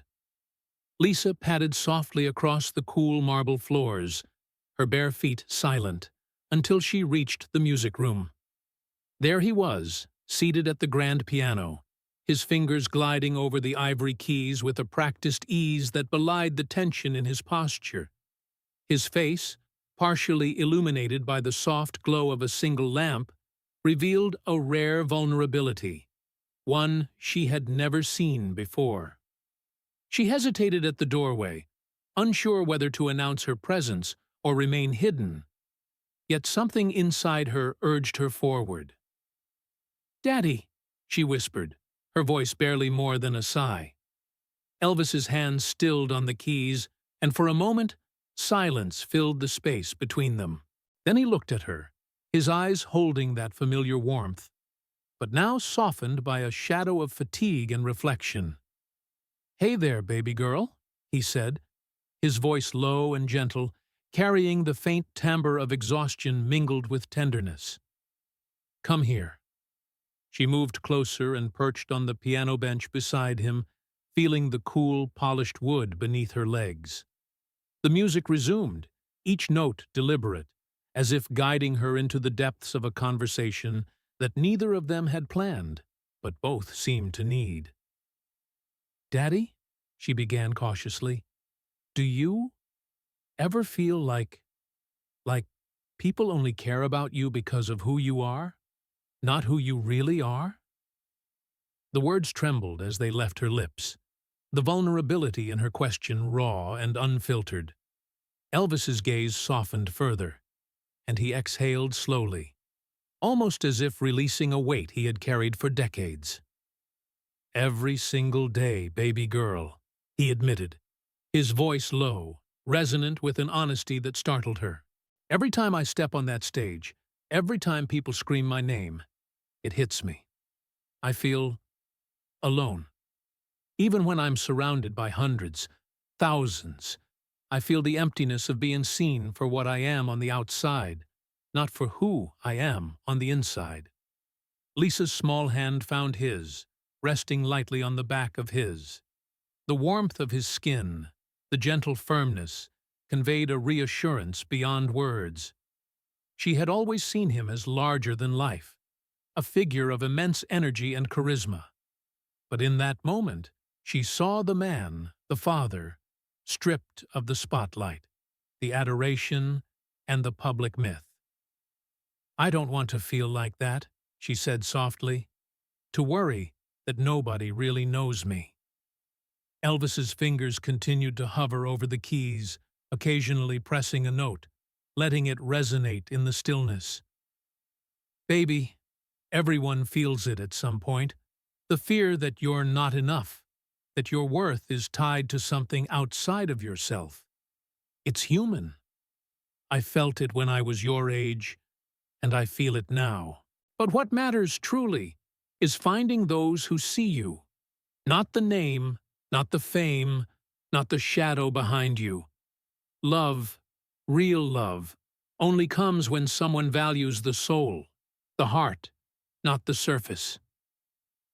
Lisa padded softly across the cool marble floors, her bare feet silent, until she reached the music room. There he was, seated at the grand piano, his fingers gliding over the ivory keys with a practiced ease that belied the tension in his posture. His face, partially illuminated by the soft glow of a single lamp, revealed a rare vulnerability, one she had never seen before. She hesitated at the doorway, unsure whether to announce her presence or remain hidden, yet something inside her urged her forward. "Daddy," she whispered, her voice barely more than a sigh. Elvis's hands stilled on the keys, and for a moment, silence filled the space between them. Then he looked at her, his eyes holding that familiar warmth, but now softened by a shadow of fatigue and reflection. "Hey there, baby girl," he said, his voice low and gentle, carrying the faint timbre of exhaustion mingled with tenderness. "Come here." She moved closer and perched on the piano bench beside him, feeling the cool, polished wood beneath her legs. The music resumed, each note deliberate, as if guiding her into the depths of a conversation that neither of them had planned, but both seemed to need. "Daddy," she began cautiously, "do you ever feel like people only care about you because of who you are, not who you really are?" The words trembled as they left her lips, the vulnerability in her question raw and unfiltered. Elvis's gaze softened further, and he exhaled slowly, almost as if releasing a weight he had carried for decades. "Every single day, baby girl," he admitted, his voice low, resonant with an honesty that startled her. "Every time I step on that stage, every time people scream my name, it hits me. I feel alone. Even when I'm surrounded by hundreds, thousands, I feel the emptiness of being seen for what I am on the outside, not for who I am on the inside." Lisa's small hand found his, resting lightly on the back of his. The warmth of his skin, the gentle firmness, conveyed a reassurance beyond words. She had always seen him as larger than life, a figure of immense energy and charisma. But in that moment, she saw the man, the father, stripped of the spotlight, the adoration, and the public myth. "I don't want to feel like that," she said softly, "to worry that nobody really knows me." Elvis's fingers continued to hover over the keys, occasionally pressing a note, letting it resonate in the stillness. "Baby, everyone feels it at some point. The fear that you're not enough, that your worth is tied to something outside of yourself. It's human. I felt it when I was your age, and I feel it now. But what matters truly is finding those who see you. Not the name, not the fame, not the shadow behind you. Love, real love, only comes when someone values the soul, the heart, not the surface."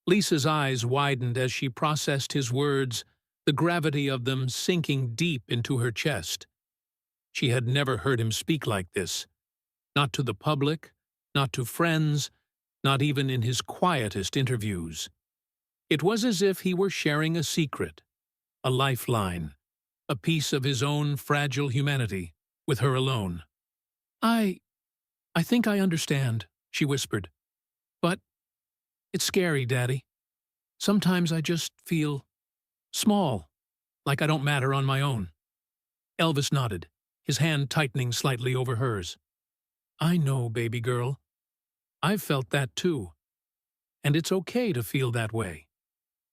Lisa's eyes widened as she processed his words, the gravity of them sinking deep into her chest. She had never heard him speak like this, not to the public, not to friends, not even in his quietest interviews. It was as if he were sharing a secret, a lifeline, a piece of his own fragile humanity, with her alone. I think I understand," she whispered. "But it's scary, Daddy. Sometimes I just feel small, like I don't matter on my own." Elvis nodded, his hand tightening slightly over hers. "I know, baby girl. I've felt that too. And it's okay to feel that way.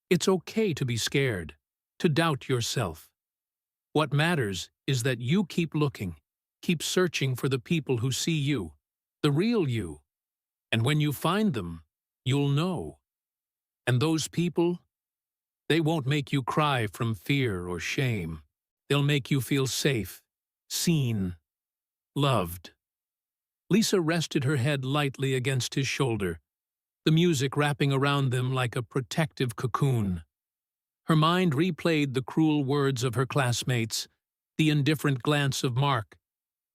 It's okay to be scared, to doubt yourself. What matters is that you keep looking, keep searching for the people who see you, the real you. And when you find them, you'll know. And those people, they won't make you cry from fear or shame. They'll make you feel safe, seen, loved." Lisa rested her head lightly against his shoulder, the music wrapping around them like a protective cocoon. Her mind replayed the cruel words of her classmates, the indifferent glance of Mark,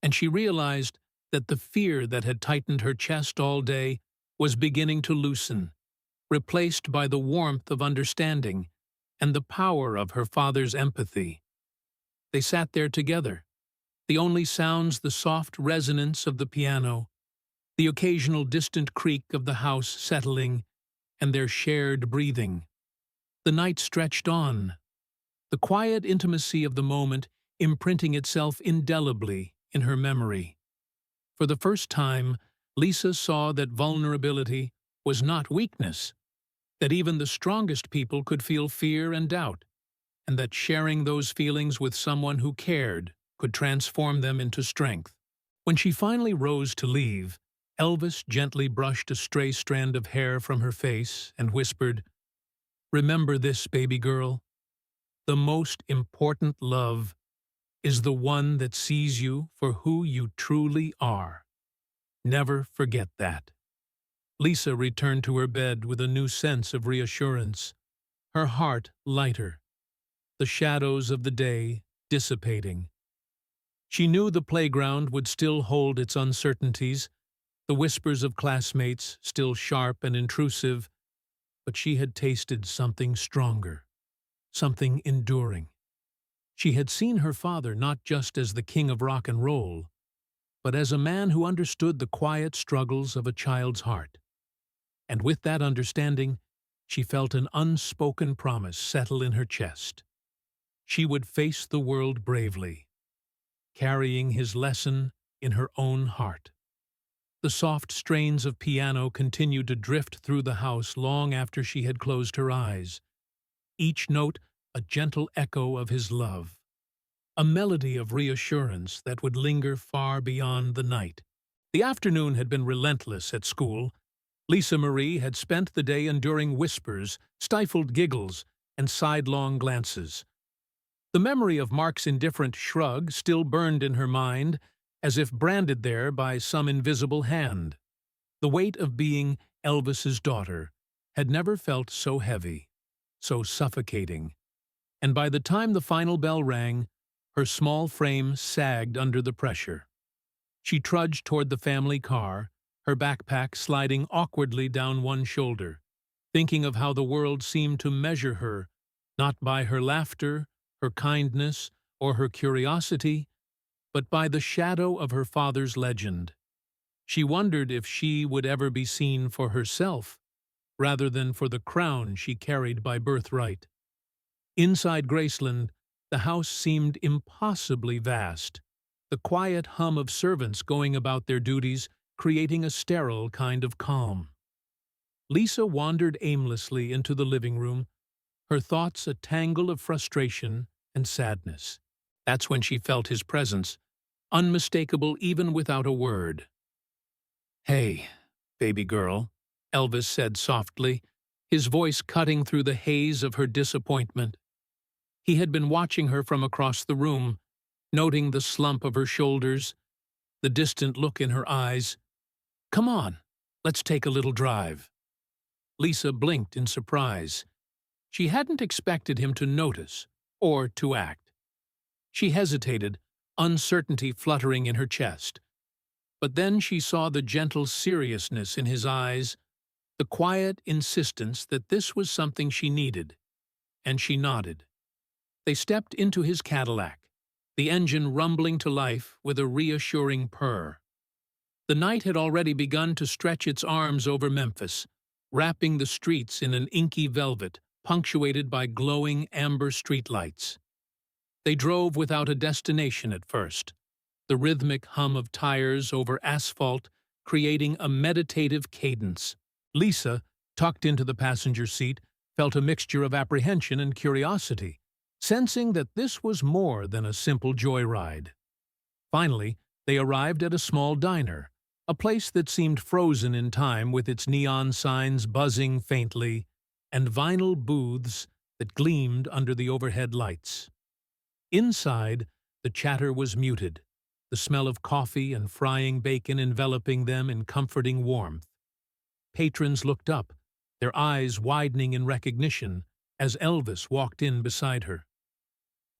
and she realized that the fear that had tightened her chest all day was beginning to loosen, replaced by the warmth of understanding and the power of her father's empathy. They sat there together, the only sounds the soft resonance of the piano, the occasional distant creak of the house settling, and their shared breathing. The night stretched on, the quiet intimacy of the moment imprinting itself indelibly in her memory. For the first time, Lisa saw that vulnerability was not weakness, that even the strongest people could feel fear and doubt, and that sharing those feelings with someone who cared could transform them into strength. When she finally rose to leave, Elvis gently brushed a stray strand of hair from her face and whispered, "Remember this, baby girl. The most important love is the one that sees you for who you truly are. Never forget that." Lisa returned to her bed with a new sense of reassurance, her heart lighter, the shadows of the day dissipating. She knew the playground would still hold its uncertainties, the whispers of classmates still sharp and intrusive, but she had tasted something stronger, something enduring. She had seen her father not just as the king of rock and roll, but as a man who understood the quiet struggles of a child's heart. And with that understanding She felt an unspoken promise settle in her chest. She would face the world bravely, carrying his lesson in her own heart. The soft strains of piano continued to drift through the house long after she had closed her eyes, each note a gentle echo of his love, a melody of reassurance that would linger far beyond the night. The afternoon had been relentless at school. Lisa Marie had spent the day enduring whispers, stifled giggles, and sidelong glances. The memory of Mark's indifferent shrug still burned in her mind, as if branded there by some invisible hand. The weight of being Elvis's daughter had never felt so heavy, so suffocating, and by the time the final bell rang, her small frame sagged under the pressure. She trudged toward the family car, her backpack sliding awkwardly down one shoulder, thinking of how the world seemed to measure her, not by her laughter, her kindness, or her curiosity, but by the shadow of her father's legend. She wondered if she would ever be seen for herself, rather than for the crown she carried by birthright. Inside Graceland, the house seemed impossibly vast, the quiet hum of servants going about their duties creating a sterile kind of calm. Lisa wandered aimlessly into the living room, her thoughts a tangle of frustration and sadness. That's when she felt his presence, unmistakable even without a word. "Hey, baby girl," Elvis said softly, his voice cutting through the haze of her disappointment. He had been watching her from across the room, noting the slump of her shoulders, the distant look in her eyes. "Come on, let's take a little drive." Lisa blinked in surprise. She hadn't expected him to notice or to act. She hesitated, uncertainty fluttering in her chest. But then she saw the gentle seriousness in his eyes, the quiet insistence that this was something she needed, and she nodded. They stepped into his Cadillac, the engine rumbling to life with a reassuring purr. The night had already begun to stretch its arms over Memphis, wrapping the streets in an inky velvet, punctuated by glowing amber streetlights. They drove without a destination at first, the rhythmic hum of tires over asphalt creating a meditative cadence. Lisa, tucked into the passenger seat, felt a mixture of apprehension and curiosity, sensing that this was more than a simple joyride. Finally, they arrived at a small diner, a place that seemed frozen in time with its neon signs buzzing faintly and vinyl booths that gleamed under the overhead lights. Inside, the chatter was muted, the smell of coffee and frying bacon enveloping them in comforting warmth. Patrons looked up, their eyes widening in recognition as Elvis walked in beside her.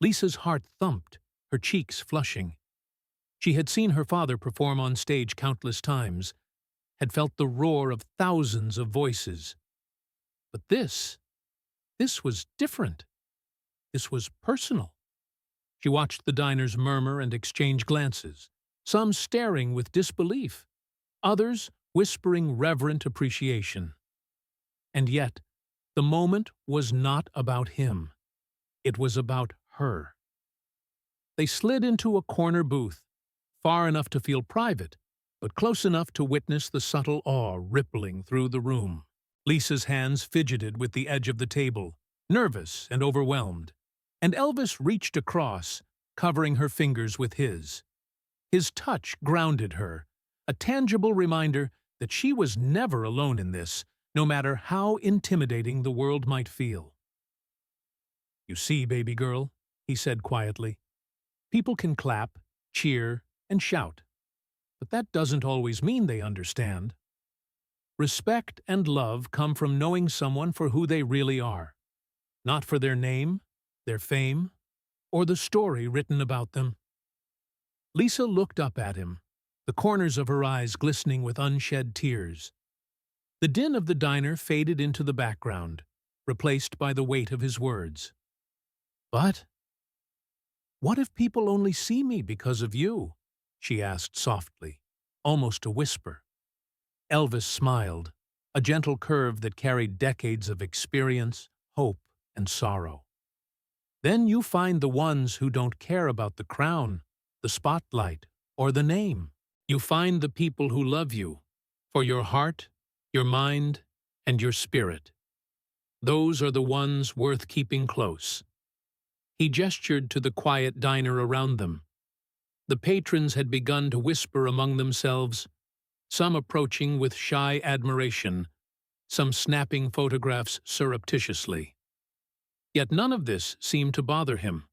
Lisa's heart thumped, her cheeks flushing. She had seen her father perform on stage countless times, had felt the roar of thousands of voices. But this was different. This was personal. She watched the diners murmur and exchange glances, some staring with disbelief, others whispering reverent appreciation. And yet, the moment was not about him. It was about her. They slid into a corner booth, far enough to feel private, but close enough to witness the subtle awe rippling through the room. Lisa's hands fidgeted with the edge of the table, nervous and overwhelmed, and Elvis reached across, covering her fingers with his. His touch grounded her, a tangible reminder that she was never alone in this, no matter how intimidating the world might feel. "You see, baby girl," he said quietly, "people can clap, cheer, and shout, but that doesn't always mean they understand. Respect and love come from knowing someone for who they really are, not for their name, their fame, or the story written about them." Lisa looked up at him, the corners of her eyes glistening with unshed tears. The din of the diner faded into the background, replaced by the weight of his words. "But what if people only see me because of you?" she asked softly, almost a whisper. Elvis smiled, a gentle curve that carried decades of experience, hope, and sorrow. Then you find the ones who don't care about the crown, the spotlight, or the name. You find the people who love you for your heart, your mind, and your spirit. Those are the ones worth keeping close. He gestured to the quiet diner around them. The patrons had begun to whisper among themselves, some approaching with shy admiration, some snapping photographs surreptitiously. Yet none of this seemed to bother him.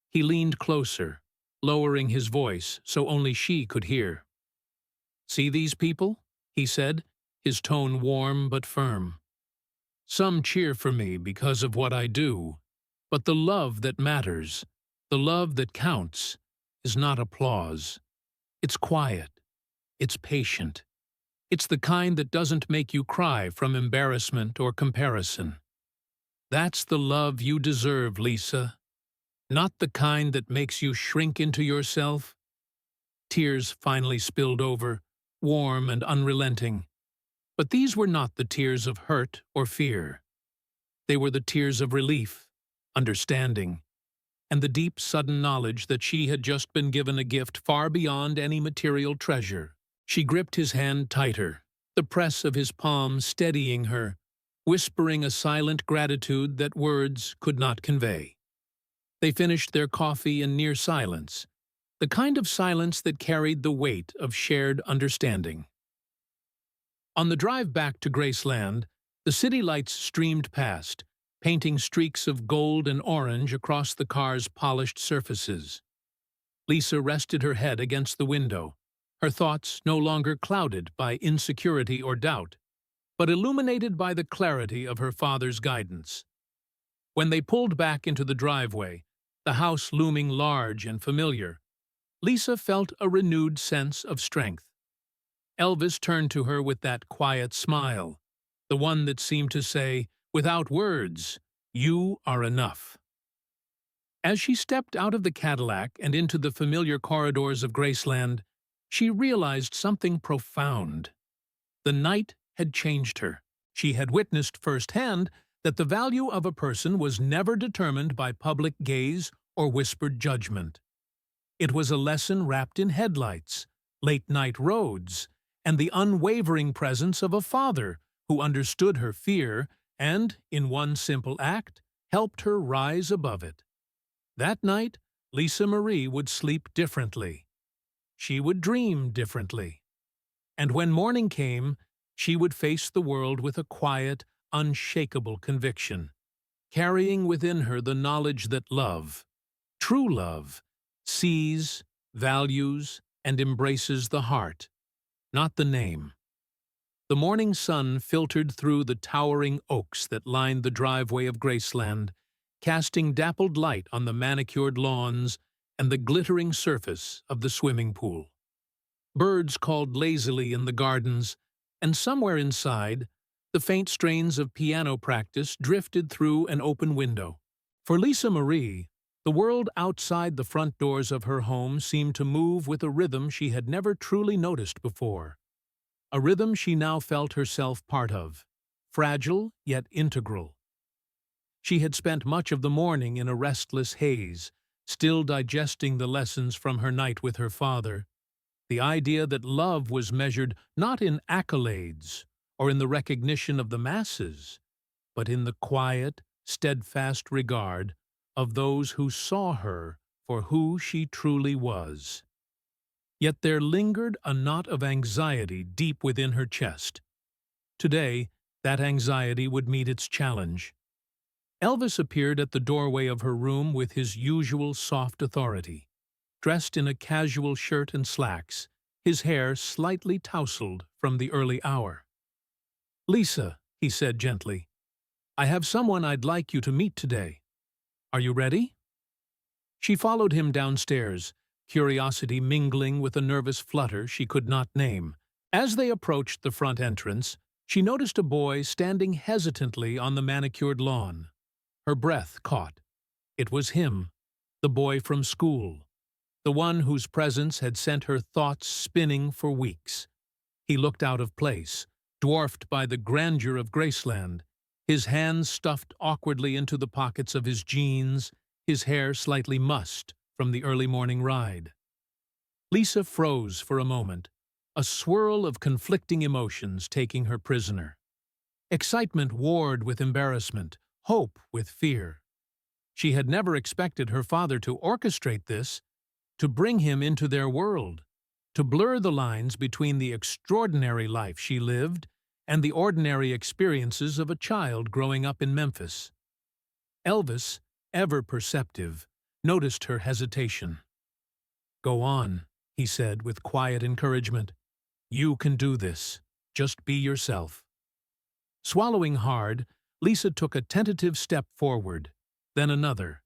He leaned closer, lowering his voice so only she could hear. "See these people?" he said, his tone warm but firm. "Some cheer for me because of what I do, but the love that matters, the love that counts, is not applause. It's quiet. It's patient. It's the kind that doesn't make you cry from embarrassment or comparison. That's the love you deserve, Lisa. Not the kind that makes you shrink into yourself." Tears finally spilled over, warm and unrelenting. But these were not the tears of hurt or fear. They were the tears of relief, understanding, and the deep, sudden knowledge that she had just been given a gift far beyond any material treasure. She gripped his hand tighter, the press of his palm steadying her, whispering a silent gratitude that words could not convey. They finished their coffee in near silence, the kind of silence that carried the weight of shared understanding. On the drive back to Graceland, the city lights streamed past, painting streaks of gold and orange across the car's polished surfaces. Lisa rested her head against the window, her thoughts no longer clouded by insecurity or doubt, but illuminated by the clarity of her father's guidance. When they pulled back into the driveway, the house looming large and familiar, Lisa felt a renewed sense of strength. Elvis turned to her with that quiet smile, the one that seemed to say, without words, "You are enough." As she stepped out of the Cadillac and into the familiar corridors of Graceland, she realized something profound. The night had changed her. She had witnessed firsthand that the value of a person was never determined by public gaze or whispered judgment. It was a lesson wrapped in headlights, late-night roads, and the unwavering presence of a father who understood her fear and, in one simple act, helped her rise above it. That night, Lisa Marie would sleep differently. She would dream differently. And when morning came, she would face the world with a quiet, unshakable conviction, carrying within her the knowledge that love, true love, sees, values, and embraces the heart, not the name. The morning sun filtered through the towering oaks that lined the driveway of Graceland, casting dappled light on the manicured lawns and the glittering surface of the swimming pool. Birds called lazily in the gardens, and somewhere inside, the faint strains of piano practice drifted through an open window. For Lisa Marie, the world outside the front doors of her home seemed to move with a rhythm she had never truly noticed before. A rhythm she now felt herself part of, fragile yet integral. She had spent much of the morning in a restless haze, still digesting the lessons from her night with her father. The idea that love was measured not in accolades or in the recognition of the masses, but in the quiet, steadfast regard of those who saw her for who she truly was. Yet there lingered a knot of anxiety deep within her chest. Today, that anxiety would meet its challenge. Elvis appeared at the doorway of her room with his usual soft authority, dressed in a casual shirt and slacks, his hair slightly tousled from the early hour. "Lisa," he said gently, "I have someone I'd like you to meet today. Are you ready?" She followed him downstairs, curiosity mingling with a nervous flutter she could not name. As they approached the front entrance, she noticed a boy standing hesitantly on the manicured lawn. Her breath caught. It was him, the boy from school, the one whose presence had sent her thoughts spinning for weeks. He looked out of place, dwarfed by the grandeur of Graceland, his hands stuffed awkwardly into the pockets of his jeans, his hair slightly mussed from the early morning ride. Lisa froze for a moment, a swirl of conflicting emotions taking her prisoner. Excitement warred with embarrassment, hope with fear. She had never expected her father to orchestrate this, to bring him into their world, to blur the lines between the extraordinary life she lived and the ordinary experiences of a child growing up in Memphis. Elvis, ever perceptive, noticed her hesitation. "Go on," he said with quiet encouragement. "You can do this. Just be yourself." Swallowing hard, Lisa took a tentative step forward, then another,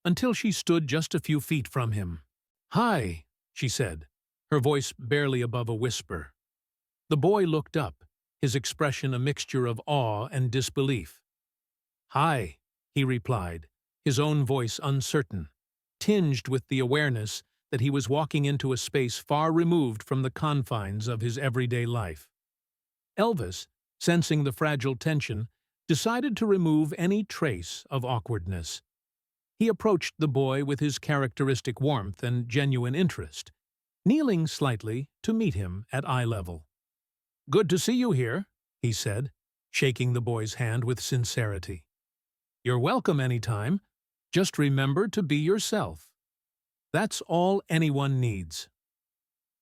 until she stood just a few feet from him. "Hi," she said, her voice barely above a whisper. The boy looked up, his expression a mixture of awe and disbelief. "Hi," he replied, his own voice uncertain, tinged with the awareness that he was walking into a space far removed from the confines of his everyday life. Elvis, sensing the fragile tension, decided to remove any trace of awkwardness. He approached the boy with his characteristic warmth and genuine interest, kneeling slightly to meet him at eye level. "Good to see you here," he said, shaking the boy's hand with sincerity. "You're welcome anytime. Just remember to be yourself. That's all anyone needs."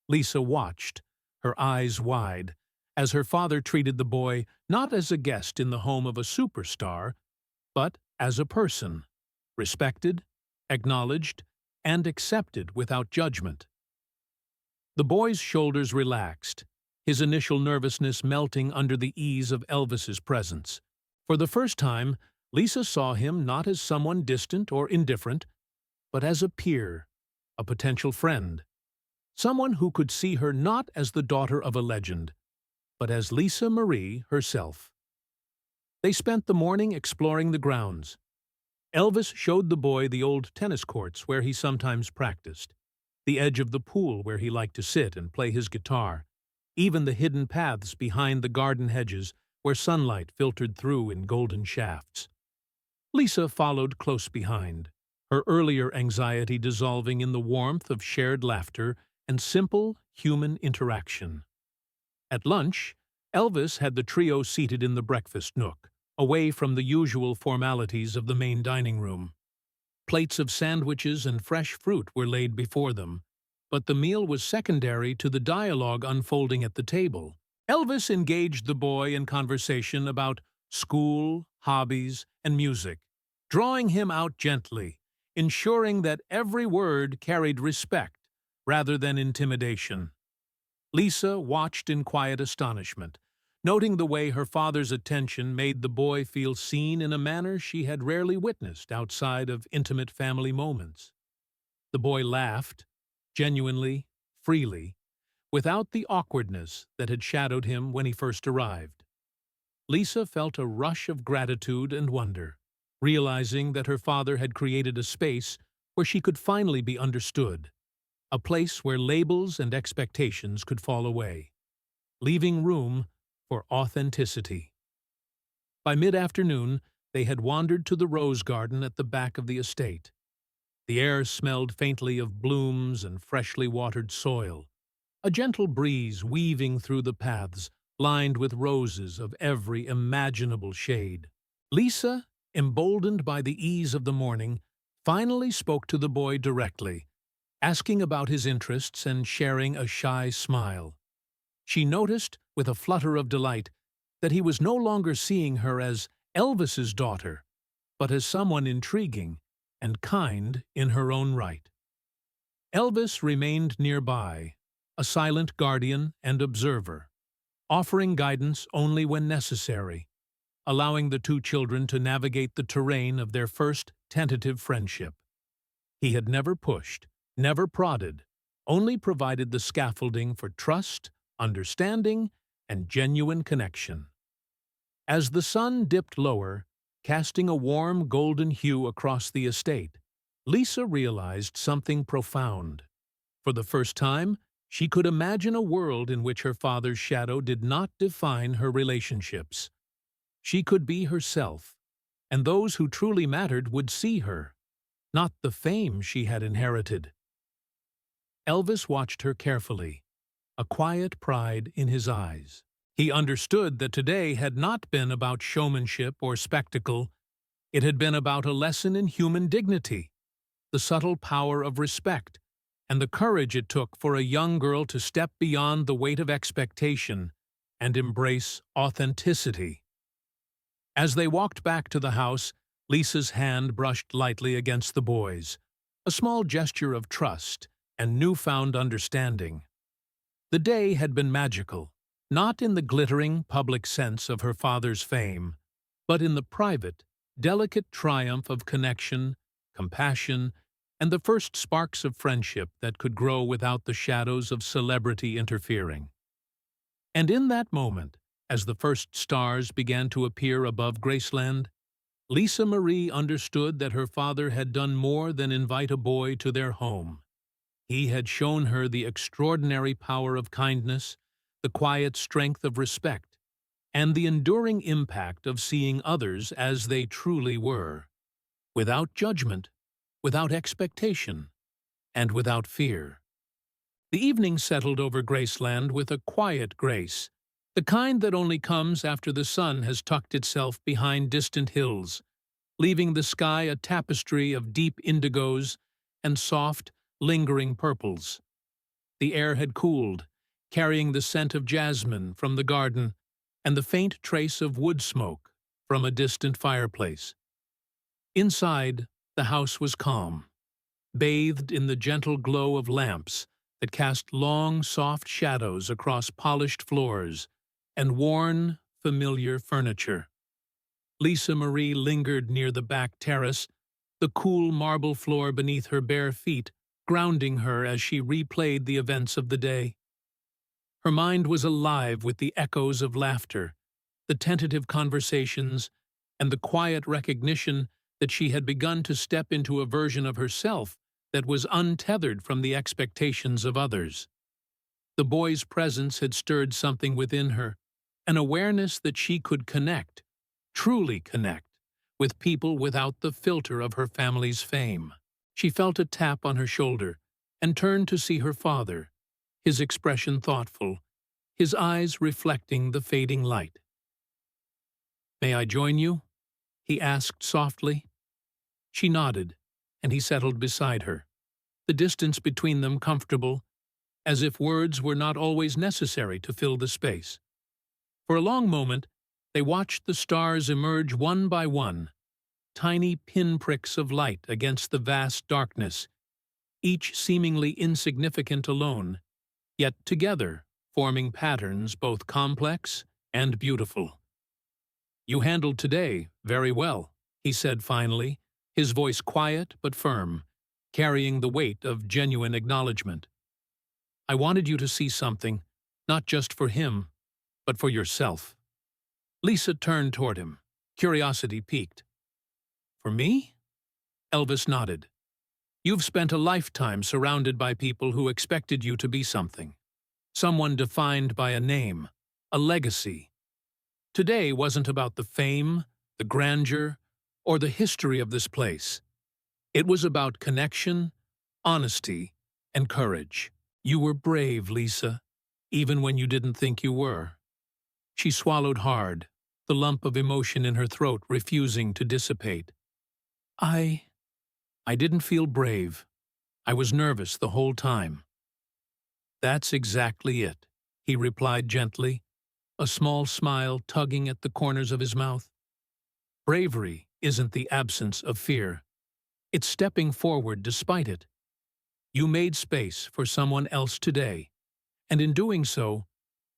Lisa watched, her eyes wide, as her father treated the boy not as a guest in the home of a superstar, but as a person, respected, acknowledged, and accepted without judgment. The boy's shoulders relaxed, his initial nervousness melting under the ease of Elvis's presence. For the first time, Lisa saw him not as someone distant or indifferent, but as a peer, a potential friend, someone who could see her not as the daughter of a legend, but as Lisa Marie herself. They spent the morning exploring the grounds. Elvis showed the boy the old tennis courts where he sometimes practiced, the edge of the pool where he liked to sit and play his guitar, even the hidden paths behind the garden hedges where sunlight filtered through in golden shafts. Lisa followed close behind, her earlier anxiety dissolving in the warmth of shared laughter and simple human interaction. At lunch, Elvis had the trio seated in the breakfast nook, away from the usual formalities of the main dining room. Plates of sandwiches and fresh fruit were laid before them, but the meal was secondary to the dialogue unfolding at the table. Elvis engaged the boy in conversation about school, hobbies, and music, drawing him out gently, ensuring that every word carried respect rather than intimidation. Lisa watched in quiet astonishment, noting the way her father's attention made the boy feel seen in a manner she had rarely witnessed outside of intimate family moments. The boy laughed, genuinely, freely, without the awkwardness that had shadowed him when he first arrived. Lisa felt a rush of gratitude and wonder, realizing that her father had created a space where she could finally be understood, a place where labels and expectations could fall away, leaving room for authenticity. By mid-afternoon, they had wandered to the rose garden at the back of the estate. The air smelled faintly of blooms and freshly watered soil, a gentle breeze weaving through the paths lined with roses of every imaginable shade. Lisa, emboldened by the ease of the morning, finally spoke to the boy directly, asking about his interests and sharing a shy smile. She noticed, with a flutter of delight, that he was no longer seeing her as Elvis's daughter, but as someone intriguing and kind in her own right. Elvis remained nearby, a silent guardian and observer, offering guidance only when necessary, allowing the two children to navigate the terrain of their first tentative friendship. He had never pushed, never prodded, only provided the scaffolding for trust, understanding, and genuine connection. As the sun dipped lower, casting a warm golden hue across the estate, Lisa realized something profound. For the first time, She could imagine a world in which her father's shadow did not define her relationships. She could be herself, and those who truly mattered would see her, not the fame she had inherited. Elvis watched her carefully, a quiet pride in his eyes. He understood that today had not been about showmanship or spectacle. It had been about a lesson in human dignity, the subtle power of respect, and the courage it took for a young girl to step beyond the weight of expectation and embrace authenticity. As they walked back to the house, Lisa's hand brushed lightly against the boy's, a small gesture of trust and newfound understanding. The day had been magical, not in the glittering public sense of her father's fame, but in the private, delicate triumph of connection, compassion, and the first sparks of friendship that could grow without the shadows of celebrity interfering. And in that moment, as the first stars began to appear above Graceland, Lisa Marie understood that her father had done more than invite a boy to their home. He had shown her the extraordinary power of kindness, the quiet strength of respect, and the enduring impact of seeing others as they truly were, without judgment, without expectation, and without fear. The evening settled over Graceland with a quiet grace, the kind that only comes after the sun has tucked itself behind distant hills, leaving the sky a tapestry of deep indigos and soft, lingering purples. The air had cooled, carrying the scent of jasmine from the garden and the faint trace of wood smoke from a distant fireplace. Inside, the house was calm, bathed in the gentle glow of lamps that cast long, soft shadows across polished floors and worn, familiar furniture. Lisa Marie lingered near the back terrace, the cool marble floor beneath her bare feet grounding her as she replayed the events of the day. Her mind was alive with the echoes of laughter, the tentative conversations, and the quiet recognition that she had begun to step into a version of herself that was untethered from the expectations of others. The boy's presence had stirred something within her, an awareness that she could connect, truly connect, with people without the filter of her family's fame. She felt a tap on her shoulder and turned to see her father, his expression thoughtful, his eyes reflecting the fading light. "May I join you?" he asked softly. She nodded, and he settled beside her, the distance between them comfortable, as if words were not always necessary to fill the space. For a long moment, they watched the stars emerge one by one, tiny pinpricks of light against the vast darkness, each seemingly insignificant alone, yet together forming patterns both complex and beautiful. "You handled today very well," he said finally, his voice quiet but firm, carrying the weight of genuine acknowledgement. "I wanted you to see something, not just for him, but for yourself." Lisa turned toward him, curiosity piqued. "For me?" Elvis nodded. "You've spent a lifetime surrounded by people who expected you to be something. Someone defined by a name, a legacy. Today wasn't about the fame, the grandeur, or the history of this place. It was about connection, honesty, and courage. You were brave, Lisa, even when you didn't think you were." She swallowed hard, the lump of emotion in her throat refusing to dissipate. I didn't feel brave. I was nervous the whole time." "That's exactly it," he replied gently, a small smile tugging at the corners of his mouth. "Bravery isn't the absence of fear. It's stepping forward despite it. You made space for someone else today, and in doing so,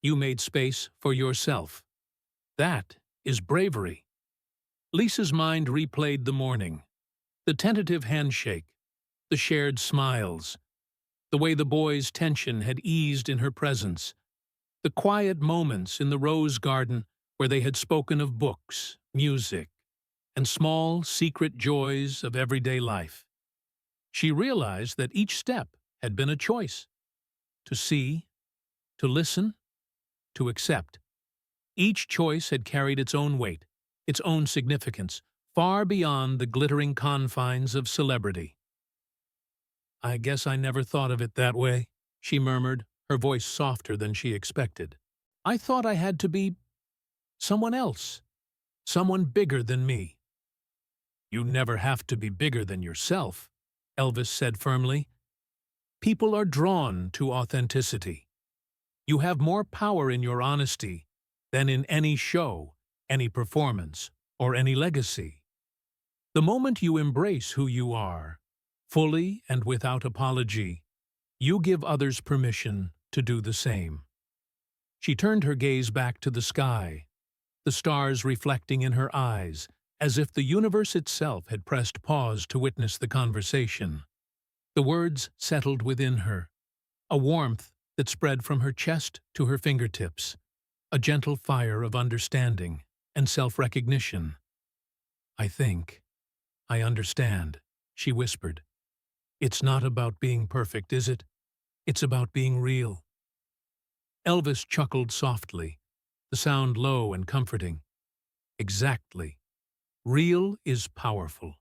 you made space for yourself. That is bravery." Lisa's mind replayed the morning, the tentative handshake, the shared smiles, the way the boy's tension had eased in her presence, the quiet moments in the rose garden where they had spoken of books, music, and small, secret joys of everyday life. She realized that each step had been a choice. to see, to listen, to accept. Each choice had carried its own weight, its own significance, far beyond the glittering confines of celebrity. "I guess I never thought of it that way," she murmured, her voice softer than she expected. "I thought I had to be someone else, someone bigger than me." "You never have to be bigger than yourself," Elvis said firmly. "People are drawn to authenticity. You have more power in your honesty than in any show, any performance, or any legacy. The moment you embrace who you are, fully and without apology, you give others permission to do the same." She turned her gaze back to the sky, the stars reflecting in her eyes, as if the universe itself had pressed pause to witness the conversation. The words settled within her, a warmth that spread from her chest to her fingertips, a gentle fire of understanding and self-recognition. I understand," she whispered. "It's not about being perfect, is it? It's about being real." Elvis chuckled softly, the sound low and comforting. "Exactly. Real is powerful.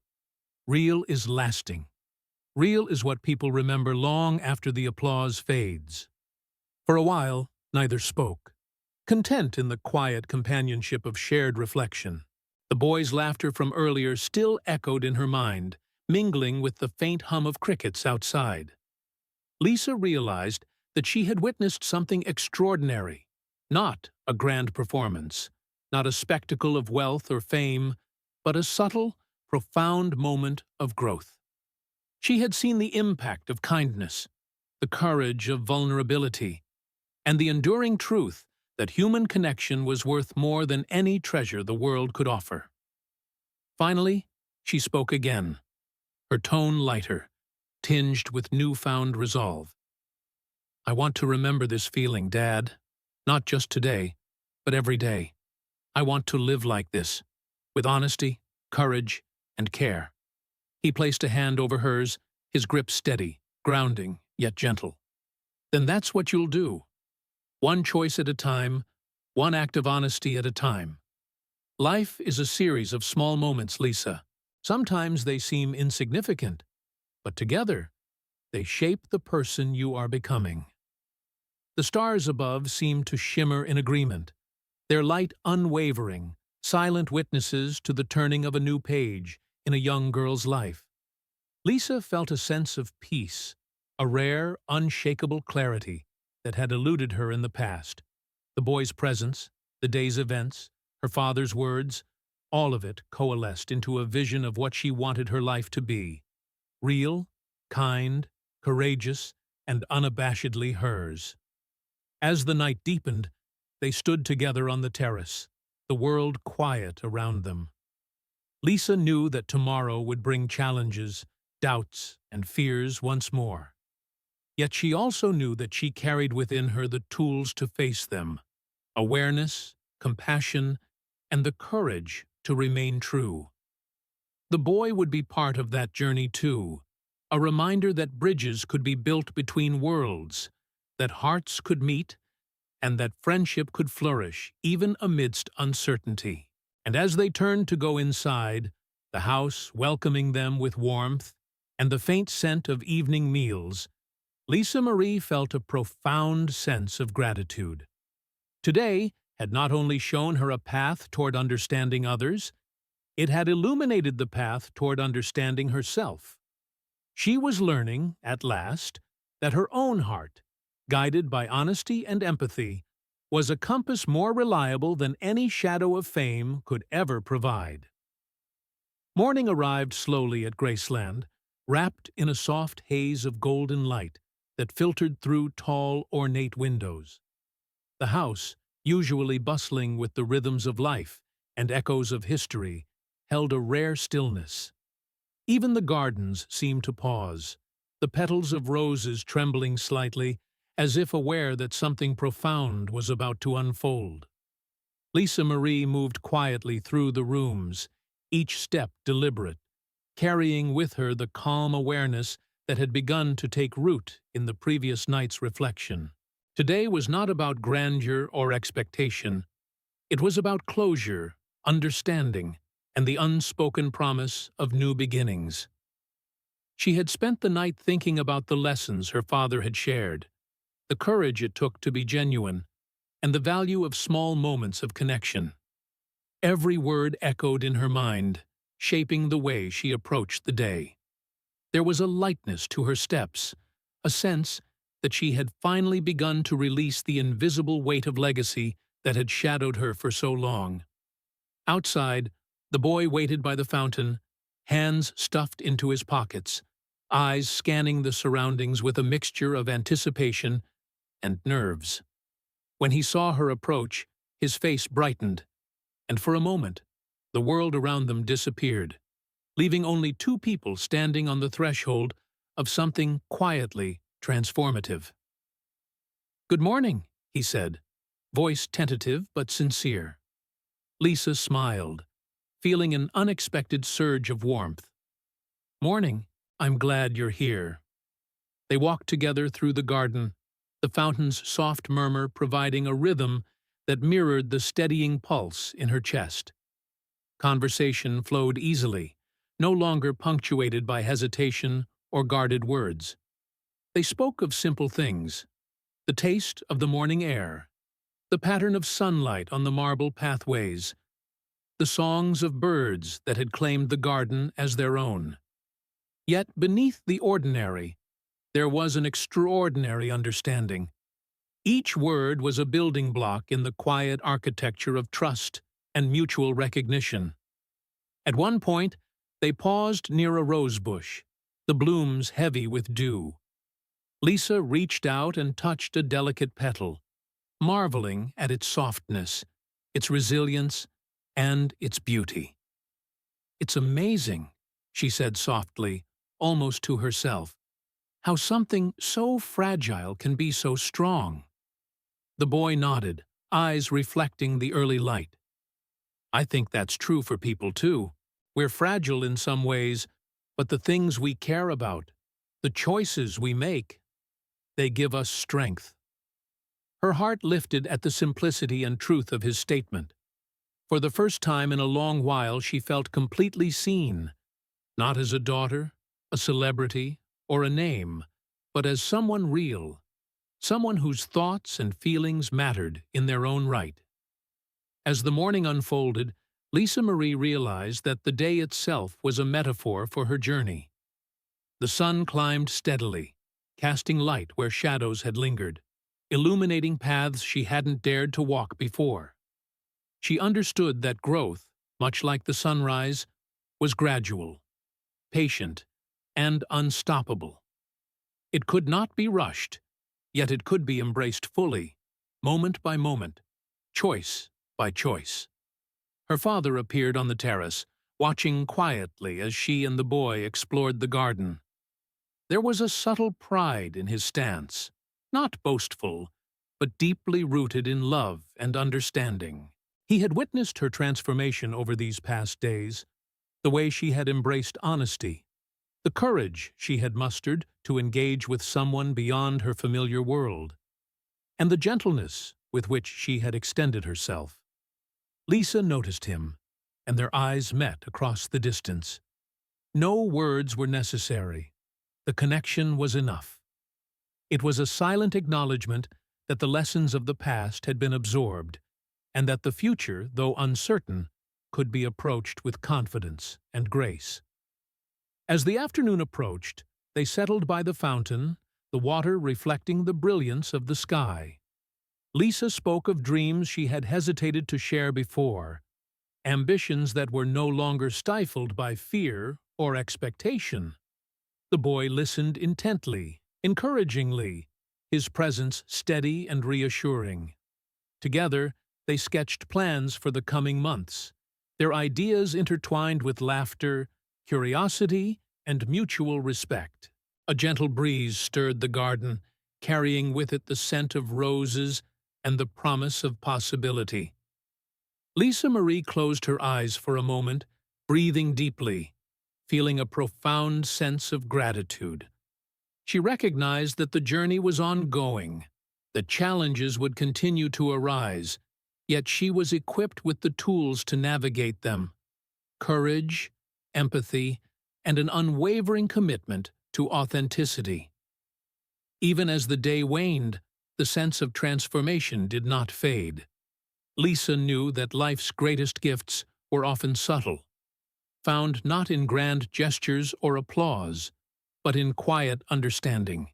Real is lasting. Real is what people remember long after the applause fades." For a while, neither spoke, content in the quiet companionship of shared reflection. The boy's laughter from earlier still echoed in her mind, mingling with the faint hum of crickets outside. Lisa realized that she had witnessed something extraordinary, not a grand performance, not a spectacle of wealth or fame, but a subtle, profound moment of growth. She had seen the impact of kindness, the courage of vulnerability, and the enduring truth that human connection was worth more than any treasure the world could offer. Finally, she spoke again, her tone lighter, tinged with newfound resolve. "I want to remember this feeling, Dad. Not just today, but every day. I want to live like this, with honesty, courage, and care." He placed a hand over hers, his grip steady, grounding, yet gentle. "Then that's what you'll do. One choice at a time, one act of honesty at a time. Life is a series of small moments, Lisa. Sometimes they seem insignificant, but together, they shape the person you are becoming." The stars above seemed to shimmer in agreement, their light unwavering, silent witnesses to the turning of a new page in a young girl's life. Lisa felt a sense of peace, a rare, unshakable clarity that had eluded her in the past. The boy's presence, the day's events, her father's words, all of it coalesced into a vision of what she wanted her life to be. Real, kind, courageous, and unabashedly hers. As the night deepened, they stood together on the terrace, the world quiet around them. Lisa knew that tomorrow would bring challenges, doubts, and fears once more. Yet she also knew that she carried within her the tools to face them: awareness, compassion, and the courage to remain true. The boy would be part of that journey too, a reminder that bridges could be built between worlds, that hearts could meet, and that friendship could flourish even amidst uncertainty. And as they turned to go inside, the house welcoming them with warmth and the faint scent of evening meals, Lisa Marie felt a profound sense of gratitude. Today had not only shown her a path toward understanding others, it had illuminated the path toward understanding herself. She was learning, at last, that her own heart, guided by honesty and empathy, was a compass more reliable than any shadow of fame could ever provide. Morning arrived slowly at Graceland, wrapped in a soft haze of golden light that filtered through tall, ornate windows. The house, usually bustling with the rhythms of life and echoes of history, held a rare stillness. Even the gardens seemed to pause, the petals of roses trembling slightly, as if aware that something profound was about to unfold. Lisa Marie moved quietly through the rooms, each step deliberate, carrying with her the calm awareness that had begun to take root in the previous night's reflection. Today was not about grandeur or expectation. It was about closure, understanding, and the unspoken promise of new beginnings. She had spent the night thinking about the lessons her father had shared, the courage it took to be genuine, and the value of small moments of connection. Every word echoed in her mind, shaping the way she approached the day. There was a lightness to her steps, a sense that she had finally begun to release the invisible weight of legacy that had shadowed her for so long. Outside, the boy waited by the fountain, hands stuffed into his pockets, eyes scanning the surroundings with a mixture of anticipation and nerves. When he saw her approach, his face brightened, and for a moment, the world around them disappeared, leaving only two people standing on the threshold of something quietly transformative. "Good morning," he said, voice tentative but sincere. Lisa smiled, feeling an unexpected surge of warmth. "Morning, I'm glad you're here." They walked together through the garden, the fountain's soft murmur providing a rhythm that mirrored the steadying pulse in her chest. Conversation flowed easily, no longer punctuated by hesitation or guarded words. They spoke of simple things: the taste of the morning air, the pattern of sunlight on the marble pathways, the songs of birds that had claimed the garden as their own. Yet beneath the ordinary, there was an extraordinary understanding. Each word was a building block in the quiet architecture of trust and mutual recognition. At one point, they paused near a rose bush, the blooms heavy with dew. Lisa reached out and touched a delicate petal, marveling at its softness, its resilience, and its beauty. "It's amazing," she said softly, almost to herself, "how something so fragile can be so strong." The boy nodded, eyes reflecting the early light. "I think that's true for people too. We're fragile in some ways, but the things we care about, the choices we make, they give us strength." Her heart lifted at the simplicity and truth of his statement. For the first time in a long while she felt completely seen, not as a daughter, a celebrity, or a name, but as someone real, someone whose thoughts and feelings mattered in their own right. As the morning unfolded, Lisa Marie realized that the day itself was a metaphor for her journey. The sun climbed steadily, casting light where shadows had lingered, illuminating paths she hadn't dared to walk before. She understood that growth, much like the sunrise, was gradual, patient, and unstoppable. It could not be rushed, yet it could be embraced fully, moment by moment, choice by choice. Her father appeared on the terrace, watching quietly as she and the boy explored the garden. There was a subtle pride in his stance, not boastful, but deeply rooted in love and understanding. He had witnessed her transformation over these past days, the way she had embraced honesty, the courage she had mustered to engage with someone beyond her familiar world, and the gentleness with which she had extended herself. Lisa noticed him, and their eyes met across the distance. No words were necessary. The connection was enough. It was a silent acknowledgement that the lessons of the past had been absorbed, and that the future, though uncertain, could be approached with confidence and grace. As the afternoon approached, they settled by the fountain, the water reflecting the brilliance of the sky. Lisa spoke of dreams she had hesitated to share before, ambitions that were no longer stifled by fear or expectation. The boy listened intently, encouragingly, his presence steady and reassuring. Together, they sketched plans for the coming months, their ideas intertwined with laughter, curiosity, and mutual respect. A gentle breeze stirred the garden, carrying with it the scent of roses and the promise of possibility. Lisa Marie closed her eyes for a moment, breathing deeply, feeling a profound sense of gratitude. She recognized that the journey was ongoing, that challenges would continue to arise, yet she was equipped with the tools to navigate them: courage, empathy, and an unwavering commitment to authenticity. Even as the day waned, the sense of transformation did not fade. Lisa knew that life's greatest gifts were often subtle, found not in grand gestures or applause, but in quiet understanding,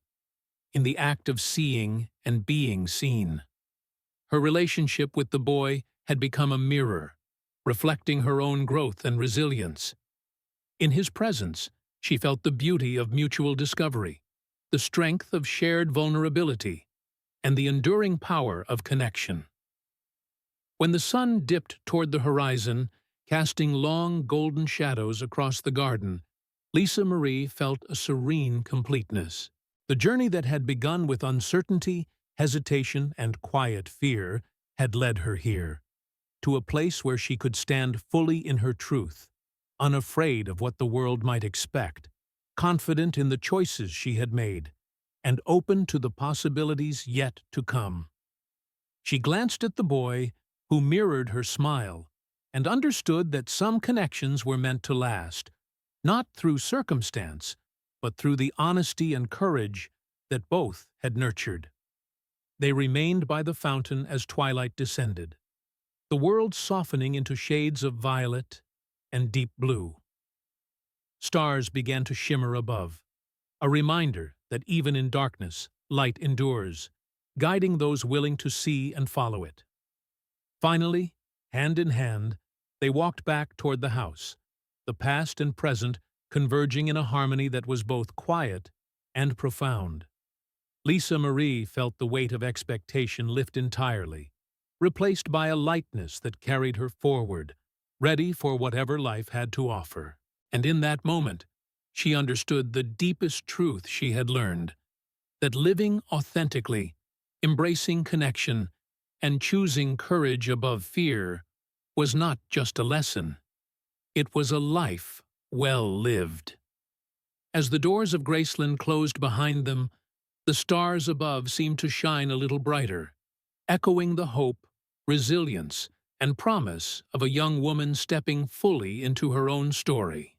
in the act of seeing and being seen. Her relationship with the boy had become a mirror, reflecting her own growth and resilience. In his presence, she felt the beauty of mutual discovery, the strength of shared vulnerability, and the enduring power of connection. When the sun dipped toward the horizon, casting long golden shadows across the garden, Lisa Marie felt a serene completeness. The journey that had begun with uncertainty, hesitation, and quiet fear had led her here, to a place where she could stand fully in her truth, unafraid of what the world might expect, confident in the choices she had made, and open to the possibilities yet to come. She glanced at the boy, who mirrored her smile, and understood that some connections were meant to last, not through circumstance, but through the honesty and courage that both had nurtured. They remained by the fountain as twilight descended, the world softening into shades of violet and deep blue. Stars began to shimmer above, a reminder that even in darkness, light endures, guiding those willing to see and follow it. Finally, hand in hand, they walked back toward the house, the past and present converging in a harmony that was both quiet and profound. Lisa Marie felt the weight of expectation lift entirely, replaced by a lightness that carried her forward, ready for whatever life had to offer. And in that moment, she understood the deepest truth she had learned, that living authentically, embracing connection, and choosing courage above fear was not just a lesson. It was a life well lived. As the doors of Graceland closed behind them, the stars above seemed to shine a little brighter, echoing the hope, resilience, and promise of a young woman stepping fully into her own story.